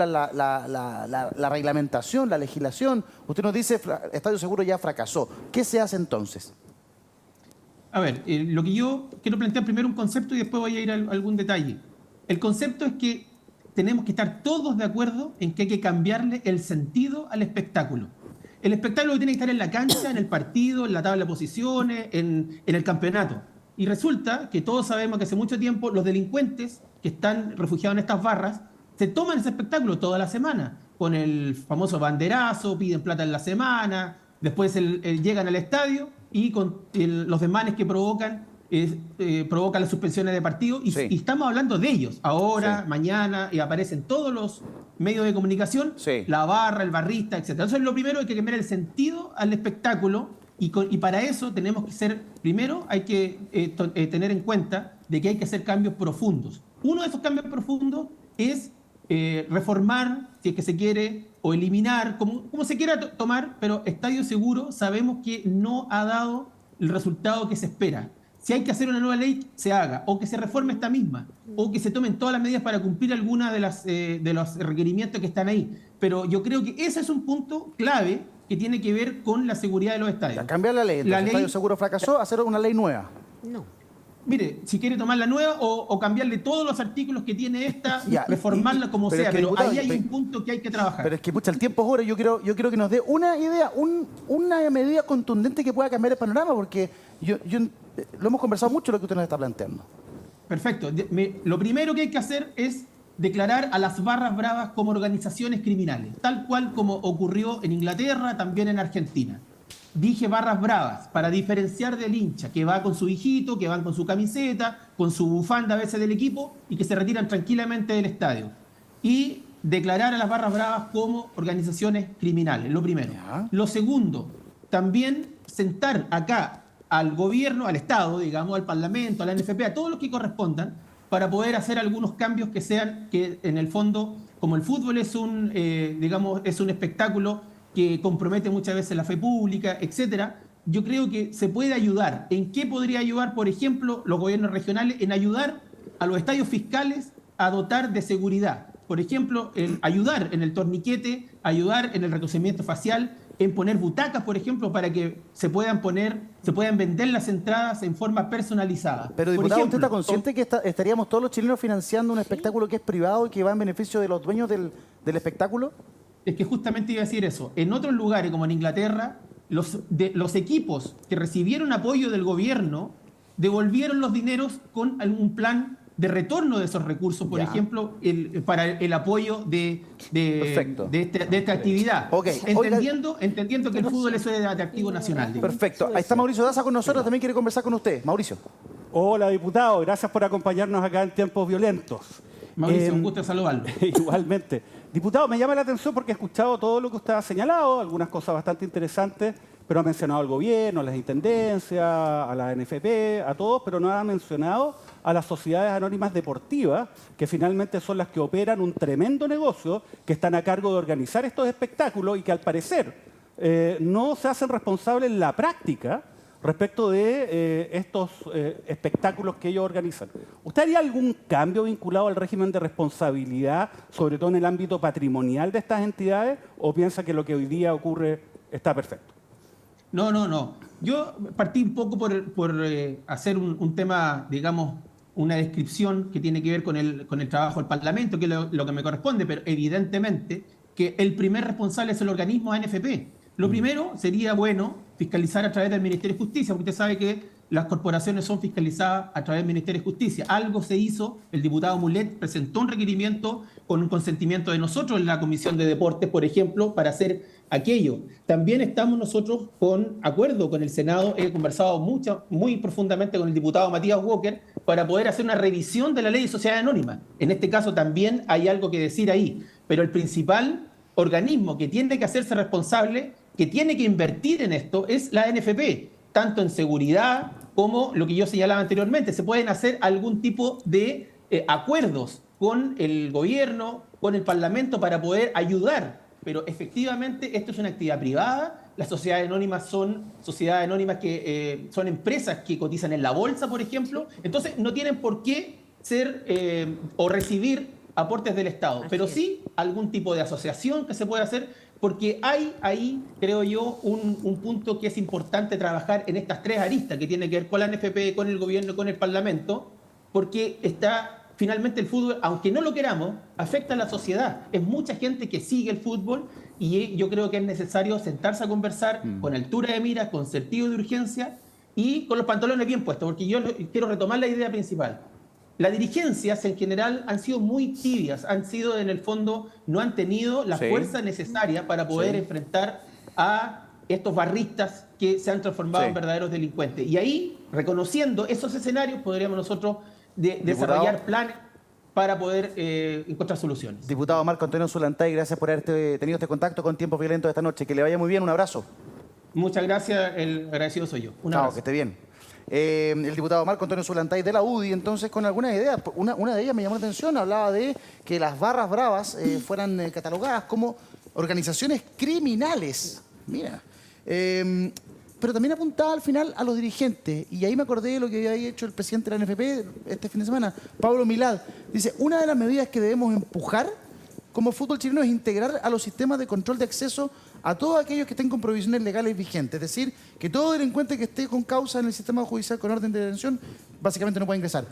la reglamentación, la legislación? Usted nos dice estadio seguro ya fracasó. ¿Qué se hace entonces? A ver, lo que yo quiero plantear primero un concepto y después voy a ir a algún detalle. El concepto es que tenemos que estar todos de acuerdo en que hay que cambiarle el sentido al espectáculo. El espectáculo tiene que estar en la cancha, en el partido, en la tabla de posiciones, en el campeonato. Y resulta que todos sabemos que hace mucho tiempo los delincuentes que están refugiados en estas barras se toman ese espectáculo toda la semana, con el famoso banderazo, piden plata en la semana, después llegan al estadio y con los desmanes que provocan las suspensiones de partido. Y estamos hablando de ellos, ahora, mañana, y aparecen todos los medios de comunicación, la barra, el barrista, etc. Entonces lo primero hay que cambiar el sentido al espectáculo. Y para eso tenemos que primero hay que tener en cuenta de que hay que hacer cambios profundos. Uno de esos cambios profundos es reformar, si es que se quiere, o eliminar, como se quiera tomar, pero Estadio Seguro sabemos que no ha dado el resultado que se espera. Si hay que hacer una nueva ley, se haga, o que se reforme esta misma, o que se tomen todas las medidas para cumplir alguna de los requerimientos que están ahí. Pero yo creo que ese es un punto clave que tiene que ver con la seguridad de los estadios. Cambiar la ley, entonces, el Estadio Seguro fracasó, hacer una ley nueva. No. Mire, si quiere tomar la nueva o cambiarle todos los artículos que tiene esta, reformarla como sea, pero diputado, ahí hay un punto que hay que trabajar. Pero es que, pucha, el tiempo es oro. Yo quiero que nos dé una idea, una medida contundente que pueda cambiar el panorama, porque lo hemos conversado mucho lo que usted nos está planteando. Perfecto. Lo primero que hay que hacer es declarar a las barras bravas como organizaciones criminales, tal cual como ocurrió en Inglaterra, también en Argentina. Dije barras bravas para diferenciar del hincha que va con su hijito, que van con su camiseta, con su bufanda a veces del equipo y que se retiran tranquilamente del estadio. Y declarar a las barras bravas como organizaciones criminales, lo primero. Lo segundo, también sentar acá al gobierno, al Estado, digamos, al Parlamento, a la NFP, a todos los que correspondan, para poder hacer algunos cambios que sean, que en el fondo, como el fútbol es es un espectáculo que compromete muchas veces la fe pública, etcétera, yo creo que se puede ayudar. ¿En qué podría ayudar, por ejemplo, los gobiernos regionales? En ayudar a los estadios fiscales a dotar de seguridad. Por ejemplo, en ayudar en el torniquete, ayudar en el reconocimiento facial, en poner butacas, por ejemplo, para que se puedan vender las entradas en forma personalizada. Pero, diputado, ¿usted está consciente que estaríamos todos los chilenos financiando un espectáculo que es privado y que va en beneficio de los dueños del espectáculo? Es que justamente iba a decir eso. En otros lugares, como en Inglaterra, los equipos que recibieron apoyo del gobierno devolvieron los dineros con algún plan de retorno de esos recursos, por ejemplo, para el apoyo de esta actividad. Entendiendo que el fútbol es de atractivo nacional. Perfecto. Ahí está Mauricio Daza con nosotros, también quiere conversar con usted. Mauricio. Hola, diputado. Gracias por acompañarnos acá en Tiempos Violentos. Mauricio, un gusto saludarlo. Igualmente. Diputado, me llama la atención porque he escuchado todo lo que usted ha señalado, algunas cosas bastante interesantes, pero ha mencionado al gobierno, a las intendencias, a la NFP, a todos, pero no ha mencionado a las sociedades anónimas deportivas, que finalmente son las que operan un tremendo negocio, que están a cargo de organizar estos espectáculos y que al parecer no se hacen responsables en la práctica respecto de estos espectáculos que ellos organizan. ¿Usted haría algún cambio vinculado al régimen de responsabilidad, sobre todo en el ámbito patrimonial de estas entidades, o piensa que lo que hoy día ocurre está perfecto? No. Yo partí un poco por hacer un tema, digamos, una descripción que tiene que ver con el trabajo del Parlamento, que es lo que me corresponde, pero evidentemente que el primer responsable es el organismo ANFP. Lo primero sería bueno fiscalizar a través del Ministerio de Justicia, porque usted sabe que las corporaciones son fiscalizadas a través del Ministerio de Justicia. Algo se hizo, el diputado Mulet presentó un requerimiento con un consentimiento de nosotros en la Comisión de Deportes, por ejemplo, para hacer aquello. También estamos nosotros con acuerdo con el Senado, he conversado muy profundamente con el diputado Matías Walker para poder hacer una revisión de la ley de sociedad anónima. En este caso también hay algo que decir ahí, pero el principal organismo que tiene que hacerse responsable, que tiene que invertir en esto, es la NFP, tanto en seguridad como lo que yo señalaba anteriormente. Se pueden hacer algún tipo de acuerdos con el gobierno, con el Parlamento para poder ayudar, pero efectivamente esto es una actividad privada. Las sociedades anónimas son sociedades anónimas que son empresas que cotizan en la bolsa, por ejemplo, entonces no tienen por qué ser o recibir aportes del Estado, pero sí algún tipo de asociación que se puede hacer, porque hay ahí, creo yo, un punto que es importante trabajar en estas tres aristas, que tiene que ver con la NFP, con el gobierno, con el Parlamento, porque finalmente el fútbol, aunque no lo queramos, afecta a la sociedad. Es mucha gente que sigue el fútbol y yo creo que es necesario sentarse a conversar con altura de miras, con sentido de urgencia y con los pantalones bien puestos, porque yo quiero retomar la idea principal. Las dirigencias en general han sido muy tibias, en el fondo no han tenido la fuerza necesaria para poder enfrentar a estos barristas que se han transformado en verdaderos delincuentes. Y ahí, reconociendo esos escenarios, podríamos nosotros desarrollar planes para poder encontrar soluciones. Diputado Marco Antonio Zulantay, gracias por haber tenido este contacto con Tiempos Violentos esta noche. Que le vaya muy bien, un abrazo. Muchas gracias, el agradecido soy yo. Un abrazo. Que esté bien. El diputado Marco Antonio Zulantay de la UDI, entonces, con algunas ideas. Una de ellas me llamó la atención, hablaba de que las barras bravas fueran catalogadas como organizaciones criminales. Mira. Pero también apuntaba al final a los dirigentes, y ahí me acordé de lo que había hecho el presidente de la NFP este fin de semana, Pablo Milad. Dice, una de las medidas que debemos empujar como fútbol chileno es integrar a los sistemas de control de acceso a todos aquellos que estén con provisiones legales vigentes. Es decir, que todo delincuente que esté con causa en el sistema judicial con orden de detención, básicamente no puede ingresar.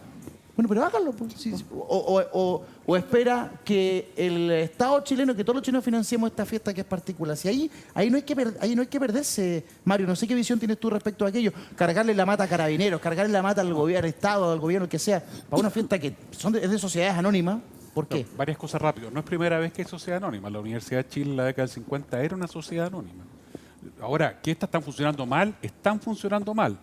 Bueno, pero háganlo. Pues. Sí. O espera que el Estado chileno, que todos los chilenos financiemos esta fiesta que es particular. Si ahí no hay que perderse, Mario. No sé qué visión tienes tú respecto a aquello. Cargarle la mata a carabineros, cargarle la mata al gobierno, al Estado, al gobierno, que sea, para una fiesta que es de sociedades anónimas. ¿Por qué? No, varias cosas rápido. No es primera vez que hay sociedad anónima. La Universidad de Chile en la década del 50 era una sociedad anónima. Ahora, ¿qué están funcionando mal? Están funcionando mal.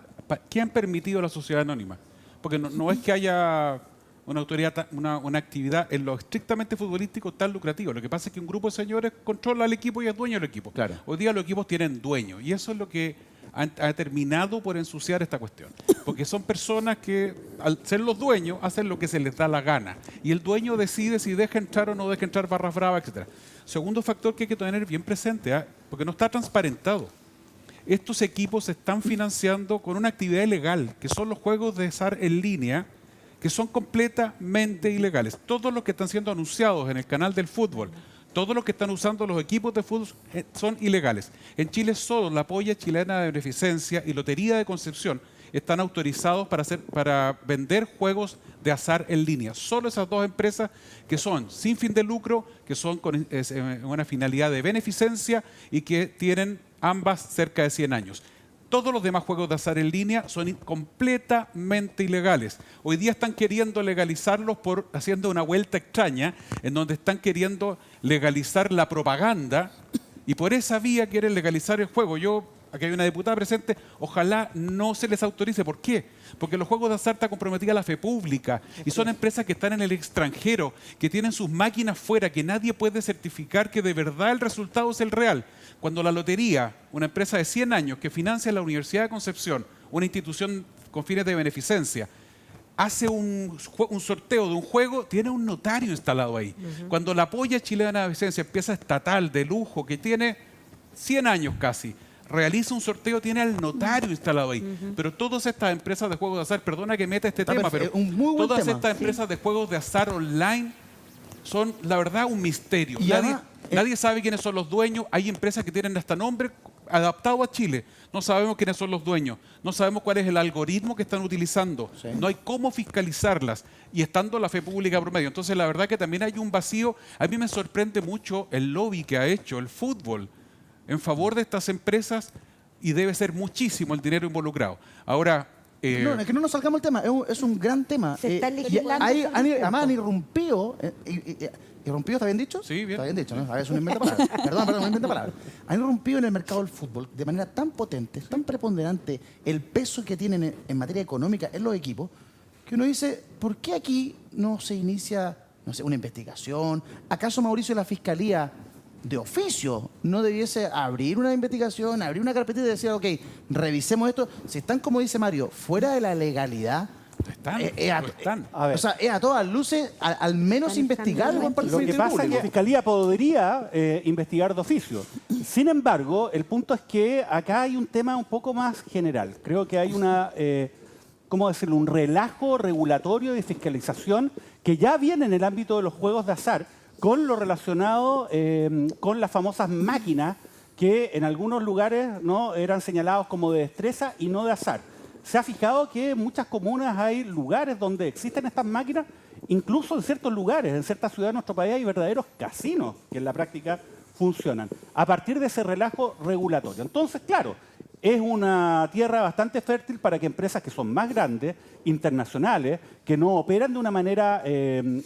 ¿Qué han permitido la sociedad anónima? Porque no es que haya una autoridad, una actividad en lo estrictamente futbolístico tan lucrativo. Lo que pasa es que un grupo de señores controla el equipo y es dueño del equipo. Claro. Hoy día los equipos tienen dueño y eso es lo que ha terminado por ensuciar esta cuestión. Porque son personas que, al ser los dueños, hacen lo que se les da la gana. Y el dueño decide si deja entrar o no deja entrar barras bravas, etc. Segundo factor que hay que tener bien presente, porque no está transparentado. Estos equipos se están financiando con una actividad ilegal, que son los juegos de azar en línea, que son completamente ilegales. Todos los que están siendo anunciados en el canal del fútbol, todos los que están usando los equipos de fútbol son ilegales. En Chile solo la Polla Chilena de Beneficencia y Lotería de Concepción están autorizados para vender juegos de azar en línea. Solo esas dos empresas que son sin fin de lucro, que son con una finalidad de beneficencia y que tienen ambas cerca de 100 años. Todos los demás juegos de azar en línea son completamente ilegales. Hoy día están queriendo legalizarlos haciendo una vuelta extraña, en donde están queriendo legalizar la propaganda y por esa vía quieren legalizar el juego. Aquí hay una diputada presente, ojalá no se les autorice. ¿Por qué? Porque los juegos de azar está comprometida la fe pública y son empresas que están en el extranjero, que tienen sus máquinas fuera, que nadie puede certificar que de verdad el resultado es el real. Cuando la lotería, una empresa de 100 años que financia la Universidad de Concepción, una institución con fines de beneficencia, hace un sorteo de un juego, tiene un notario instalado ahí. Cuando la Polla Chilena de Beneficencia, empresa estatal de lujo que tiene 100 años casi, realiza un sorteo, tiene al notario instalado ahí. Pero todas estas empresas de juegos de azar, perdona que meta este tema, pero todas estas empresas de juegos de azar online son, la verdad, un misterio. Nadie sabe quiénes son los dueños. Hay empresas que tienen hasta nombre adaptado a Chile. No sabemos quiénes son los dueños. No sabemos cuál es el algoritmo que están utilizando. Sí. No hay cómo fiscalizarlas. Y estando la fe pública promedio. Entonces, la verdad que también hay un vacío. A mí me sorprende mucho el lobby que ha hecho el fútbol en favor de estas empresas y debe ser muchísimo el dinero involucrado. Ahora... es que no nos salgamos del tema. Es un gran tema. Se está legislando. Además han irrumpido... ¿Irrumpido está bien dicho? Sí, bien. Está bien dicho, ¿no? Es un invento de palabras. Perdón, un invento de palabras. Han irrumpido en el mercado del fútbol de manera tan potente, tan preponderante, el peso que tienen en materia económica en los equipos, que uno dice, ¿por qué aquí no se inicia, no sé, una investigación? ¿Acaso, Mauricio, la Fiscalía de oficio no debiese abrir una investigación, abrir una carpetita y decir, ok, revisemos esto? Si están, como dice Mario, fuera de la legalidad... Están. O sea, es a todas luces, al menos investigarlo. Lo que pasa es que la Fiscalía podría investigar de oficio. Sin embargo, el punto es que acá hay un tema un poco más general. Creo que hay ¿cómo decirlo? Un relajo regulatorio de fiscalización que ya viene en el ámbito de los juegos de azar con lo relacionado con las famosas máquinas que en algunos lugares no eran señalados como de destreza y no de azar. Se ha fijado que en muchas comunas hay lugares donde existen estas máquinas, incluso en ciertos lugares, en ciertas ciudades de nuestro país hay verdaderos casinos que en la práctica funcionan, a partir de ese relajo regulatorio. Entonces, claro, es una tierra bastante fértil para que empresas que son más grandes, internacionales, que no operan de una manera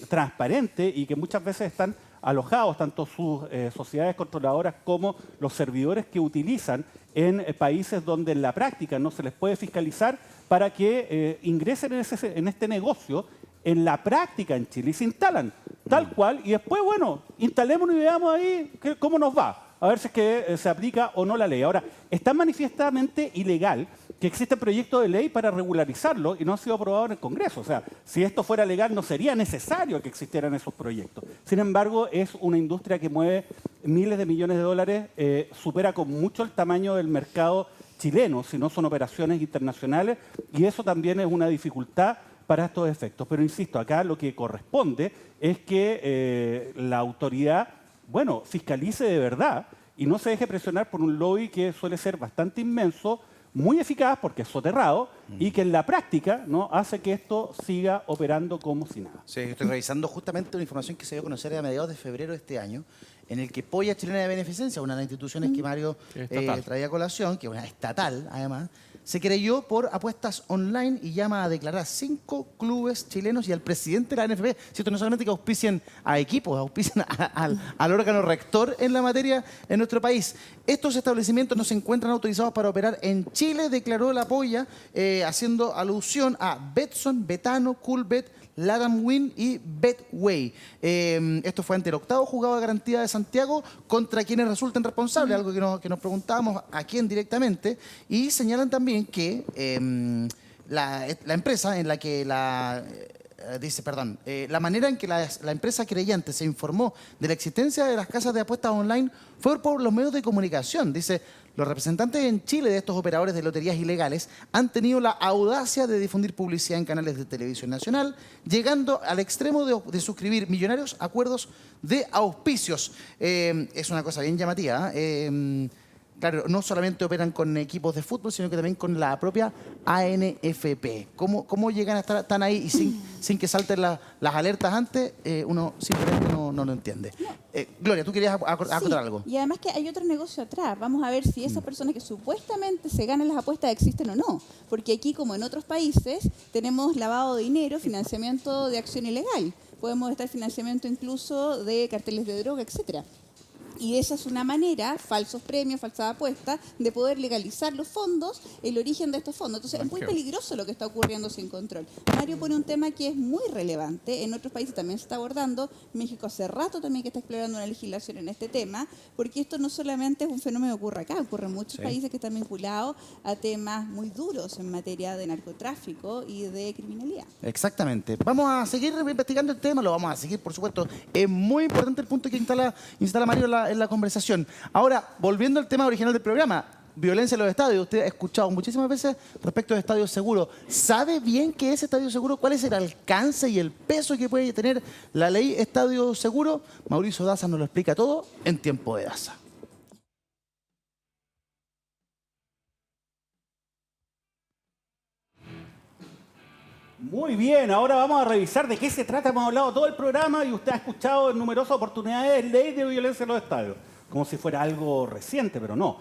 transparente y que muchas veces están alojados, tanto sus sociedades controladoras como los servidores que utilizan en países donde en la práctica no se les puede fiscalizar, para que ingresen en este negocio en la práctica en Chile y se instalan tal cual, y después, bueno, instalémonos y veamos ahí cómo nos va, a ver si es que se aplica o no la ley. Ahora, es tan manifiestamente ilegal que existe proyecto de ley para regularizarlo y no ha sido aprobado en el Congreso. O sea, si esto fuera legal no sería necesario que existieran esos proyectos. Sin embargo, es una industria que mueve miles de millones de dólares, supera con mucho el tamaño del mercado chileno, si no son operaciones internacionales, y eso también es una dificultad para estos efectos. Pero insisto, acá lo que corresponde es que la autoridad, bueno, fiscalice de verdad y no se deje presionar por un lobby que suele ser bastante inmenso, muy eficaz porque es soterrado y que en la práctica no hace que esto siga operando como si nada. Sí, estoy revisando justamente una información que se dio a conocer a mediados de febrero de este año, en el que Polla Chilena de Beneficencia, una de las instituciones que Mario traía a colación, que es una estatal además, se querelló por apuestas online y llama a declarar a 5 clubes chilenos y al presidente de la NFP. Cierto, no solamente que auspicien a equipos, auspician al órgano rector en la materia en nuestro país. Estos establecimientos no se encuentran autorizados para operar en Chile, declaró la polla, haciendo alusión a Betson, Betano, Coolbet, Latam Win y Betway. Esto fue ante el 8º juzgado de garantía de Santiago contra quienes resulten responsables, algo que nos preguntábamos a quién directamente, y señalan también que la empresa en la que la manera en que la empresa creyente se informó de la existencia de las casas de apuestas online fue por los medios de comunicación. Dice, los representantes en Chile de estos operadores de loterías ilegales han tenido la audacia de difundir publicidad en canales de televisión nacional, llegando al extremo de suscribir millonarios acuerdos de auspicios. Es una cosa bien llamativa. Claro, no solamente operan con equipos de fútbol, sino que también con la propia ANFP. ¿Cómo llegan a estar tan ahí y sin que salten las alertas antes? Uno simplemente no lo entiende. Gloria, tú querías acotar algo. Y además que hay otro negocio atrás. Vamos a ver si esas personas que supuestamente se ganan las apuestas existen o no. Porque aquí, como en otros países, tenemos lavado de dinero, financiamiento de acción ilegal. Podemos estar financiamiento incluso de carteles de droga, etcétera. Y esa es una manera, falsos premios, falsas apuestas, de poder legalizar los fondos, el origen de estos fondos. Entonces, es muy peligroso lo que está ocurriendo sin control. Mario pone un tema que es muy relevante. En otros países también se está abordando. México hace rato también que está explorando una legislación en este tema, porque esto no solamente es un fenómeno que ocurre acá, ocurre en muchos países que están vinculados a temas muy duros en materia de narcotráfico y de criminalidad. Exactamente. Vamos a seguir investigando el tema, lo vamos a seguir, por supuesto. Es muy importante el punto que instala Mario en la conversación. Ahora, volviendo al tema original del programa, violencia en los estadios. Usted ha escuchado muchísimas veces respecto de estadios seguros. ¿Sabe bien qué es estadio seguro? ¿Cuál es el alcance y el peso que puede tener la ley estadio seguro? Mauricio Daza nos lo explica todo en Tiempo de Daza. Muy bien, ahora vamos a revisar de qué se trata. Hemos hablado todo el programa y usted ha escuchado en numerosas oportunidades ley de violencia en los estadios, como si fuera algo reciente, pero no.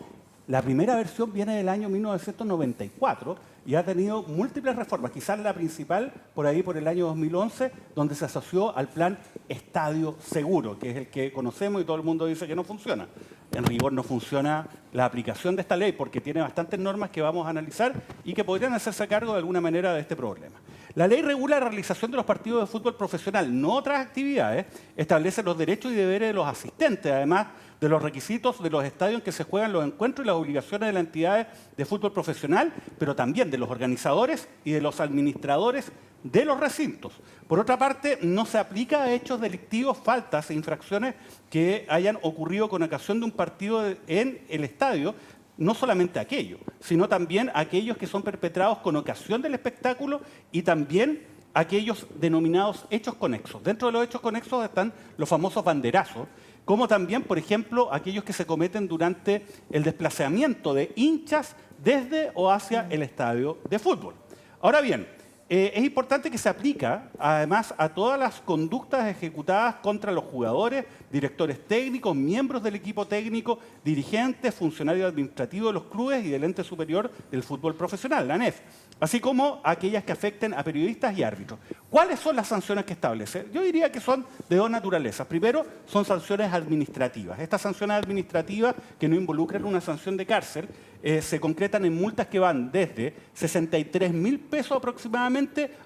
La primera versión viene del año 1994 y ha tenido múltiples reformas. Quizás la principal, por ahí por el año 2011, donde se asoció al plan Estadio Seguro, que es el que conocemos y todo el mundo dice que no funciona. En rigor no funciona la aplicación de esta ley porque tiene bastantes normas que vamos a analizar y que podrían hacerse cargo de alguna manera de este problema. La ley regula la realización de los partidos de fútbol profesional, no otras actividades, establece los derechos y deberes de los asistentes, además de los requisitos de los estadios en que se juegan los encuentros y las obligaciones de las entidades de fútbol profesional, pero también de los organizadores y de los administradores de los recintos. Por otra parte, no se aplica a hechos delictivos, faltas e infracciones que hayan ocurrido con ocasión de un partido en el estadio, no solamente aquello, sino también aquellos que son perpetrados con ocasión del espectáculo y también aquellos denominados hechos conexos. Dentro de los hechos conexos están los famosos banderazos, como también, por ejemplo, aquellos que se cometen durante el desplazamiento de hinchas desde o hacia el estadio de fútbol. Ahora bien, es importante que se aplica, además, a todas las conductas ejecutadas contra los jugadores, directores técnicos, miembros del equipo técnico, dirigentes, funcionarios administrativos de los clubes y del ente superior del fútbol profesional, la ANEF, así como aquellas que afecten a periodistas y árbitros. ¿Cuáles son las sanciones que establece? Yo diría que son de dos naturalezas. Primero, son sanciones administrativas. Estas sanciones administrativas, que no involucran una sanción de cárcel, se concretan en multas que van desde 63.000 pesos aproximadamente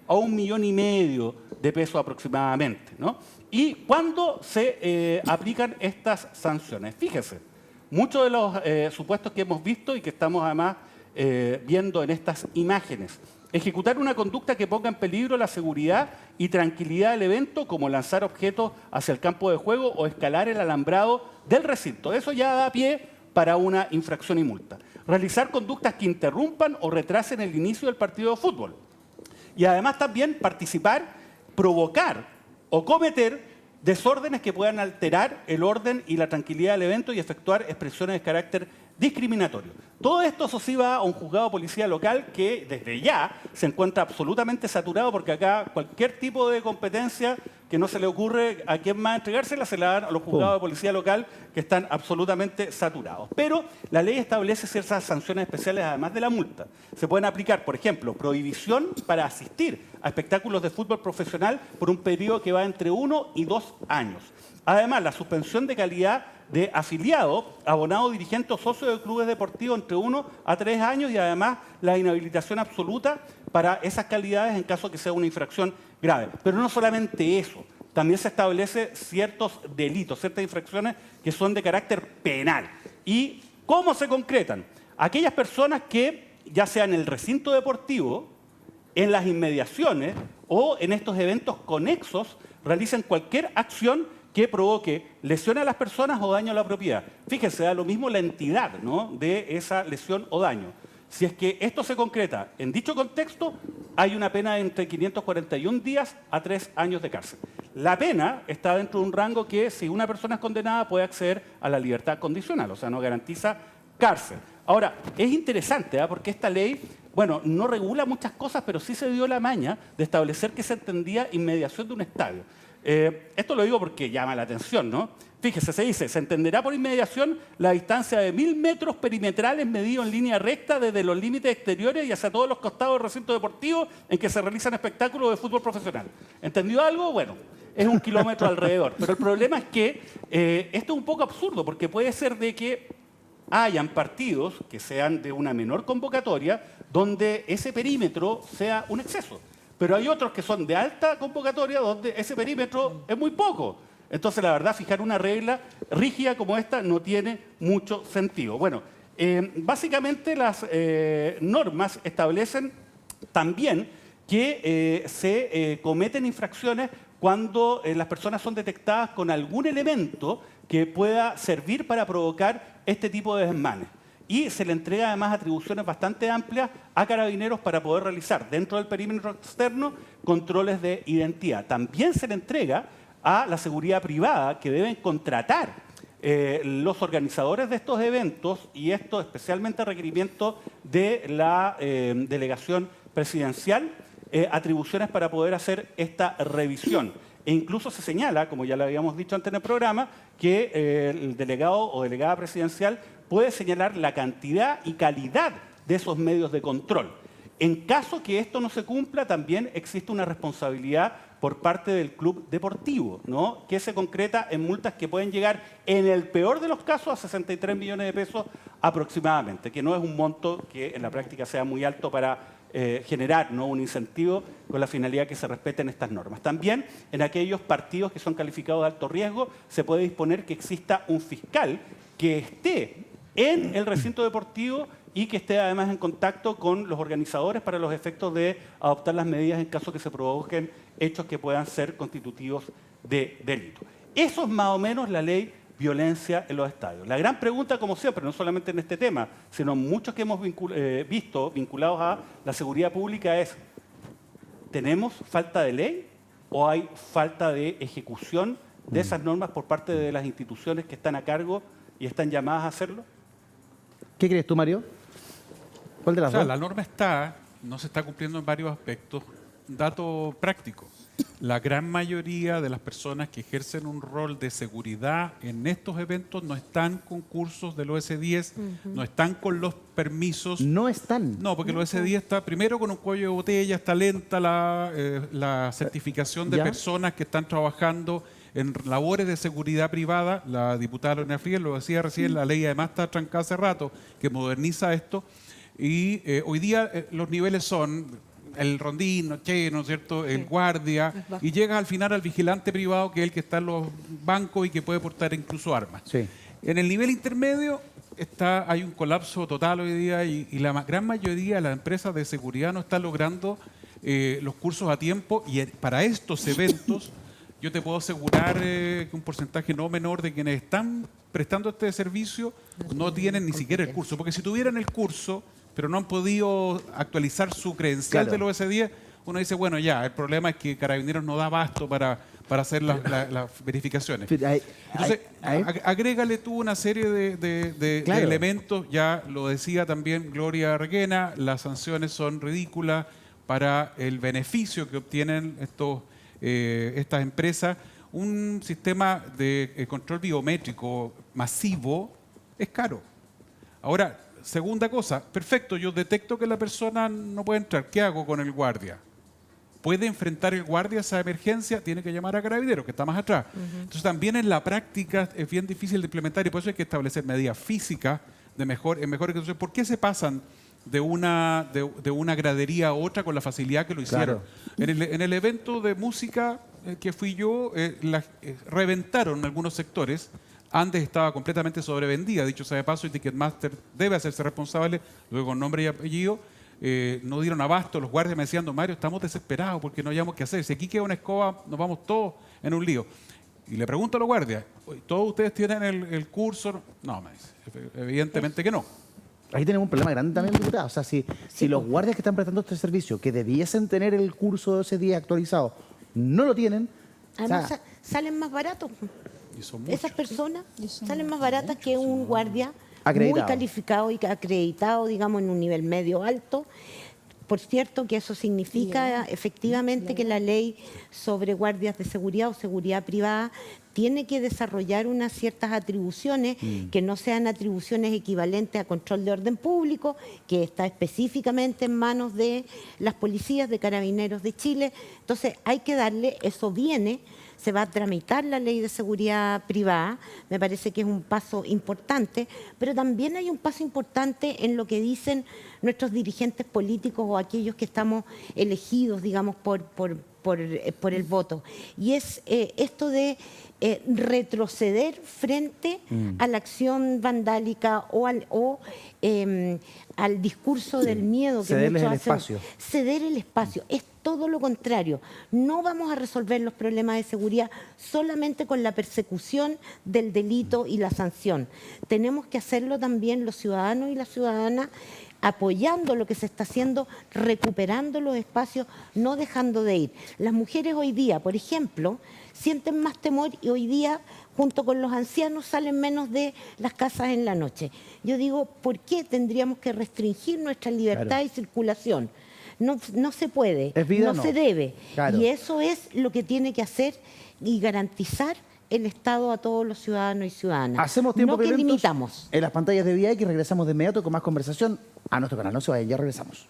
a 1,5 millones de pesos aproximadamente, ¿no? ¿Y cuándo se aplican estas sanciones? Fíjese, muchos de los supuestos que hemos visto y que estamos además viendo en estas imágenes. Ejecutar una conducta que ponga en peligro la seguridad y tranquilidad del evento, como lanzar objetos hacia el campo de juego o escalar el alambrado del recinto. Eso ya da pie para una infracción y multa. Realizar conductas que interrumpan o retrasen el inicio del partido de fútbol. Y además también participar, provocar o cometer desórdenes que puedan alterar el orden y la tranquilidad del evento y efectuar expresiones de carácter discriminatorio. Todo esto, eso sí, va a un juzgado de policía local que desde ya se encuentra absolutamente saturado porque acá cualquier tipo de competencia que no se le ocurre a quién más entregársela, se la dan a los juzgados de policía local que están absolutamente saturados. Pero la ley establece ciertas sanciones especiales además de la multa. Se pueden aplicar, por ejemplo, prohibición para asistir a espectáculos de fútbol profesional por un periodo que va entre 1 y 2 años. Además, la suspensión de calidad de afiliado, abonado, dirigente o socio de clubes deportivos entre 1 a 3 años y además la inhabilitación absoluta para esas calidades en caso que sea una infracción grave. Pero no solamente eso, también se establece ciertos delitos, ciertas infracciones que son de carácter penal. ¿Y cómo se concretan? Aquellas personas que, ya sea en el recinto deportivo, en las inmediaciones o en estos eventos conexos, realicen cualquier acción que provoque lesión a las personas o daño a la propiedad. Fíjense, da lo mismo la entidad, ¿no?, de esa lesión o daño. Si es que esto se concreta en dicho contexto, hay una pena de entre 541 días a 3 años de cárcel. La pena está dentro de un rango que, si una persona es condenada, puede acceder a la libertad condicional, o sea, no garantiza cárcel. Ahora, es interesante, porque esta ley, bueno, no regula muchas cosas, pero sí se dio la maña de establecer que se entendía inmediación de un estadio. Esto lo digo porque llama la atención, ¿no? Fíjese, se dice, se entenderá por inmediación la distancia de 1000 metros perimetrales medido en línea recta desde los límites exteriores y hacia todos los costados del recinto deportivo en que se realizan espectáculos de fútbol profesional. ¿Entendió algo? Bueno, es 1 kilómetro alrededor. Pero el problema es que esto es un poco absurdo, porque puede ser de que hayan partidos que sean de una menor convocatoria donde ese perímetro sea un exceso. Pero hay otros que son de alta convocatoria donde ese perímetro es muy poco. Entonces, la verdad, fijar una regla rígida como esta no tiene mucho sentido. Bueno, básicamente las normas establecen también que se cometen infracciones cuando las personas son detectadas con algún elemento que pueda servir para provocar este tipo de desmanes. Y se le entrega además atribuciones bastante amplias a Carabineros para poder realizar dentro del perímetro externo controles de identidad. También se le entrega a la seguridad privada que deben contratar los organizadores de estos eventos, y esto especialmente a requerimiento de la delegación presidencial, atribuciones para poder hacer esta revisión. E incluso se señala, como ya lo habíamos dicho antes en el programa, que el delegado o delegada presidencial puede señalar la cantidad y calidad de esos medios de control. En caso que esto no se cumpla, también existe una responsabilidad por parte del club deportivo, ¿no?, que se concreta en multas que pueden llegar, en el peor de los casos, a 63 millones de pesos aproximadamente, que no es un monto que en la práctica sea muy alto para generar, ¿no?, un incentivo con la finalidad que se respeten estas normas. También en aquellos partidos que son calificados de alto riesgo se puede disponer que exista un fiscal que esté en el recinto deportivo y que esté además en contacto con los organizadores para los efectos de adoptar las medidas en caso que se provoquen hechos que puedan ser constitutivos de delito. Eso es más o menos la ley violencia en los estadios. La gran pregunta, como siempre, no solamente en este tema, sino en muchos que hemos visto vinculados a la seguridad pública, es: ¿tenemos falta de ley o hay falta de ejecución de esas normas por parte de las instituciones que están a cargo y están llamadas a hacerlo? ¿Qué crees tú, Mario? ¿Cuál de las dos? La norma está, no se está cumpliendo en varios aspectos. Dato práctico: la gran mayoría de las personas que ejercen un rol de seguridad en estos eventos no están con cursos del OS10, no están con los permisos. No están. No, porque el OS10 está primero con un cuello de botella, está lenta la certificación de personas que están trabajando en labores de seguridad privada. La diputada Lorena Frías lo decía recién, la ley además está trancada hace rato, que moderniza esto. Y hoy día los niveles son el rondín, ¿no es cierto?, el guardia, y llega al final al vigilante privado, que es el que está en los bancos y que puede portar incluso armas. Sí. En el nivel intermedio hay un colapso total hoy día, y la gran mayoría de las empresas de seguridad no están logrando los cursos a tiempo, y para estos eventos yo te puedo asegurar que un porcentaje no menor de quienes están prestando este servicio no tienen ni siquiera el curso, porque si tuvieran el curso pero no han podido actualizar su credencial del OS10, uno dice, bueno, ya, el problema es que Carabineros no da abasto para hacer las verificaciones. Entonces, agrégale tú una serie de elementos, ya lo decía también Gloria Requena, las sanciones son ridículas para el beneficio que obtienen estos estas empresas, un sistema de control biométrico masivo es caro. Ahora, segunda cosa, perfecto, yo detecto que la persona no puede entrar. ¿Qué hago con el guardia? ¿Puede enfrentar el guardia esa emergencia? Tiene que llamar a Carabineros, que está más atrás. Entonces también en la práctica es bien difícil de implementar y por eso hay que establecer medidas físicas en mejores condiciones. ¿Por qué se pasan de una gradería a otra con la facilidad que lo hicieron? Claro. En el evento de música que fui yo, reventaron algunos sectores. Antes estaba completamente sobrevendida, dicho sea de paso, y Ticketmaster debe hacerse responsable, luego con nombre y apellido. No dieron abasto, los guardias me decían, don Mario, estamos desesperados porque no hayamos qué hacer. Si aquí queda una escoba, nos vamos todos en un lío. Y le pregunto a los guardias, ¿todos ustedes tienen el curso? No, me dice, evidentemente que no. Ahí tenemos un problema grande también, diputado. O sea, si los guardias que están prestando este servicio, que debiesen tener el curso de ese día actualizado, no lo tienen. Además, salen más baratos. Esas personas salen más baratas que un guardia muy calificado y acreditado, digamos, en un nivel medio alto. Por cierto, que eso significa efectivamente que la ley sobre guardias de seguridad o seguridad privada tiene que desarrollar unas ciertas atribuciones que no sean atribuciones equivalentes a control de orden público, que está específicamente en manos de las policías, de Carabineros de Chile. Entonces hay que darle, eso viene, se va a tramitar la ley de seguridad privada, me parece que es un paso importante, pero también hay un paso importante en lo que dicen nuestros dirigentes políticos o aquellos que estamos elegidos, digamos, por el voto. Y es esto de retroceder frente a la acción vandálica o al discurso del miedo que cederles muchos el hacen. espacio. Ceder el espacio. Es todo lo contrario. No vamos a resolver los problemas de seguridad solamente con la persecución del delito y la sanción. Tenemos que hacerlo también los ciudadanos y las ciudadanas apoyando lo que se está haciendo, recuperando los espacios, no dejando de ir. Las mujeres hoy día, por ejemplo, sienten más temor y hoy día, junto con los ancianos, salen menos de las casas en la noche. Yo digo, ¿por qué tendríamos que restringir nuestra libertad y circulación? No se puede, no se debe. Y eso es lo que tiene que hacer y garantizar el Estado a todos los ciudadanos y ciudadanas. Hacemos tiempo que limitamos. En las pantallas de VIX regresamos de inmediato con más conversación a nuestro canal. No se vayan, ya regresamos.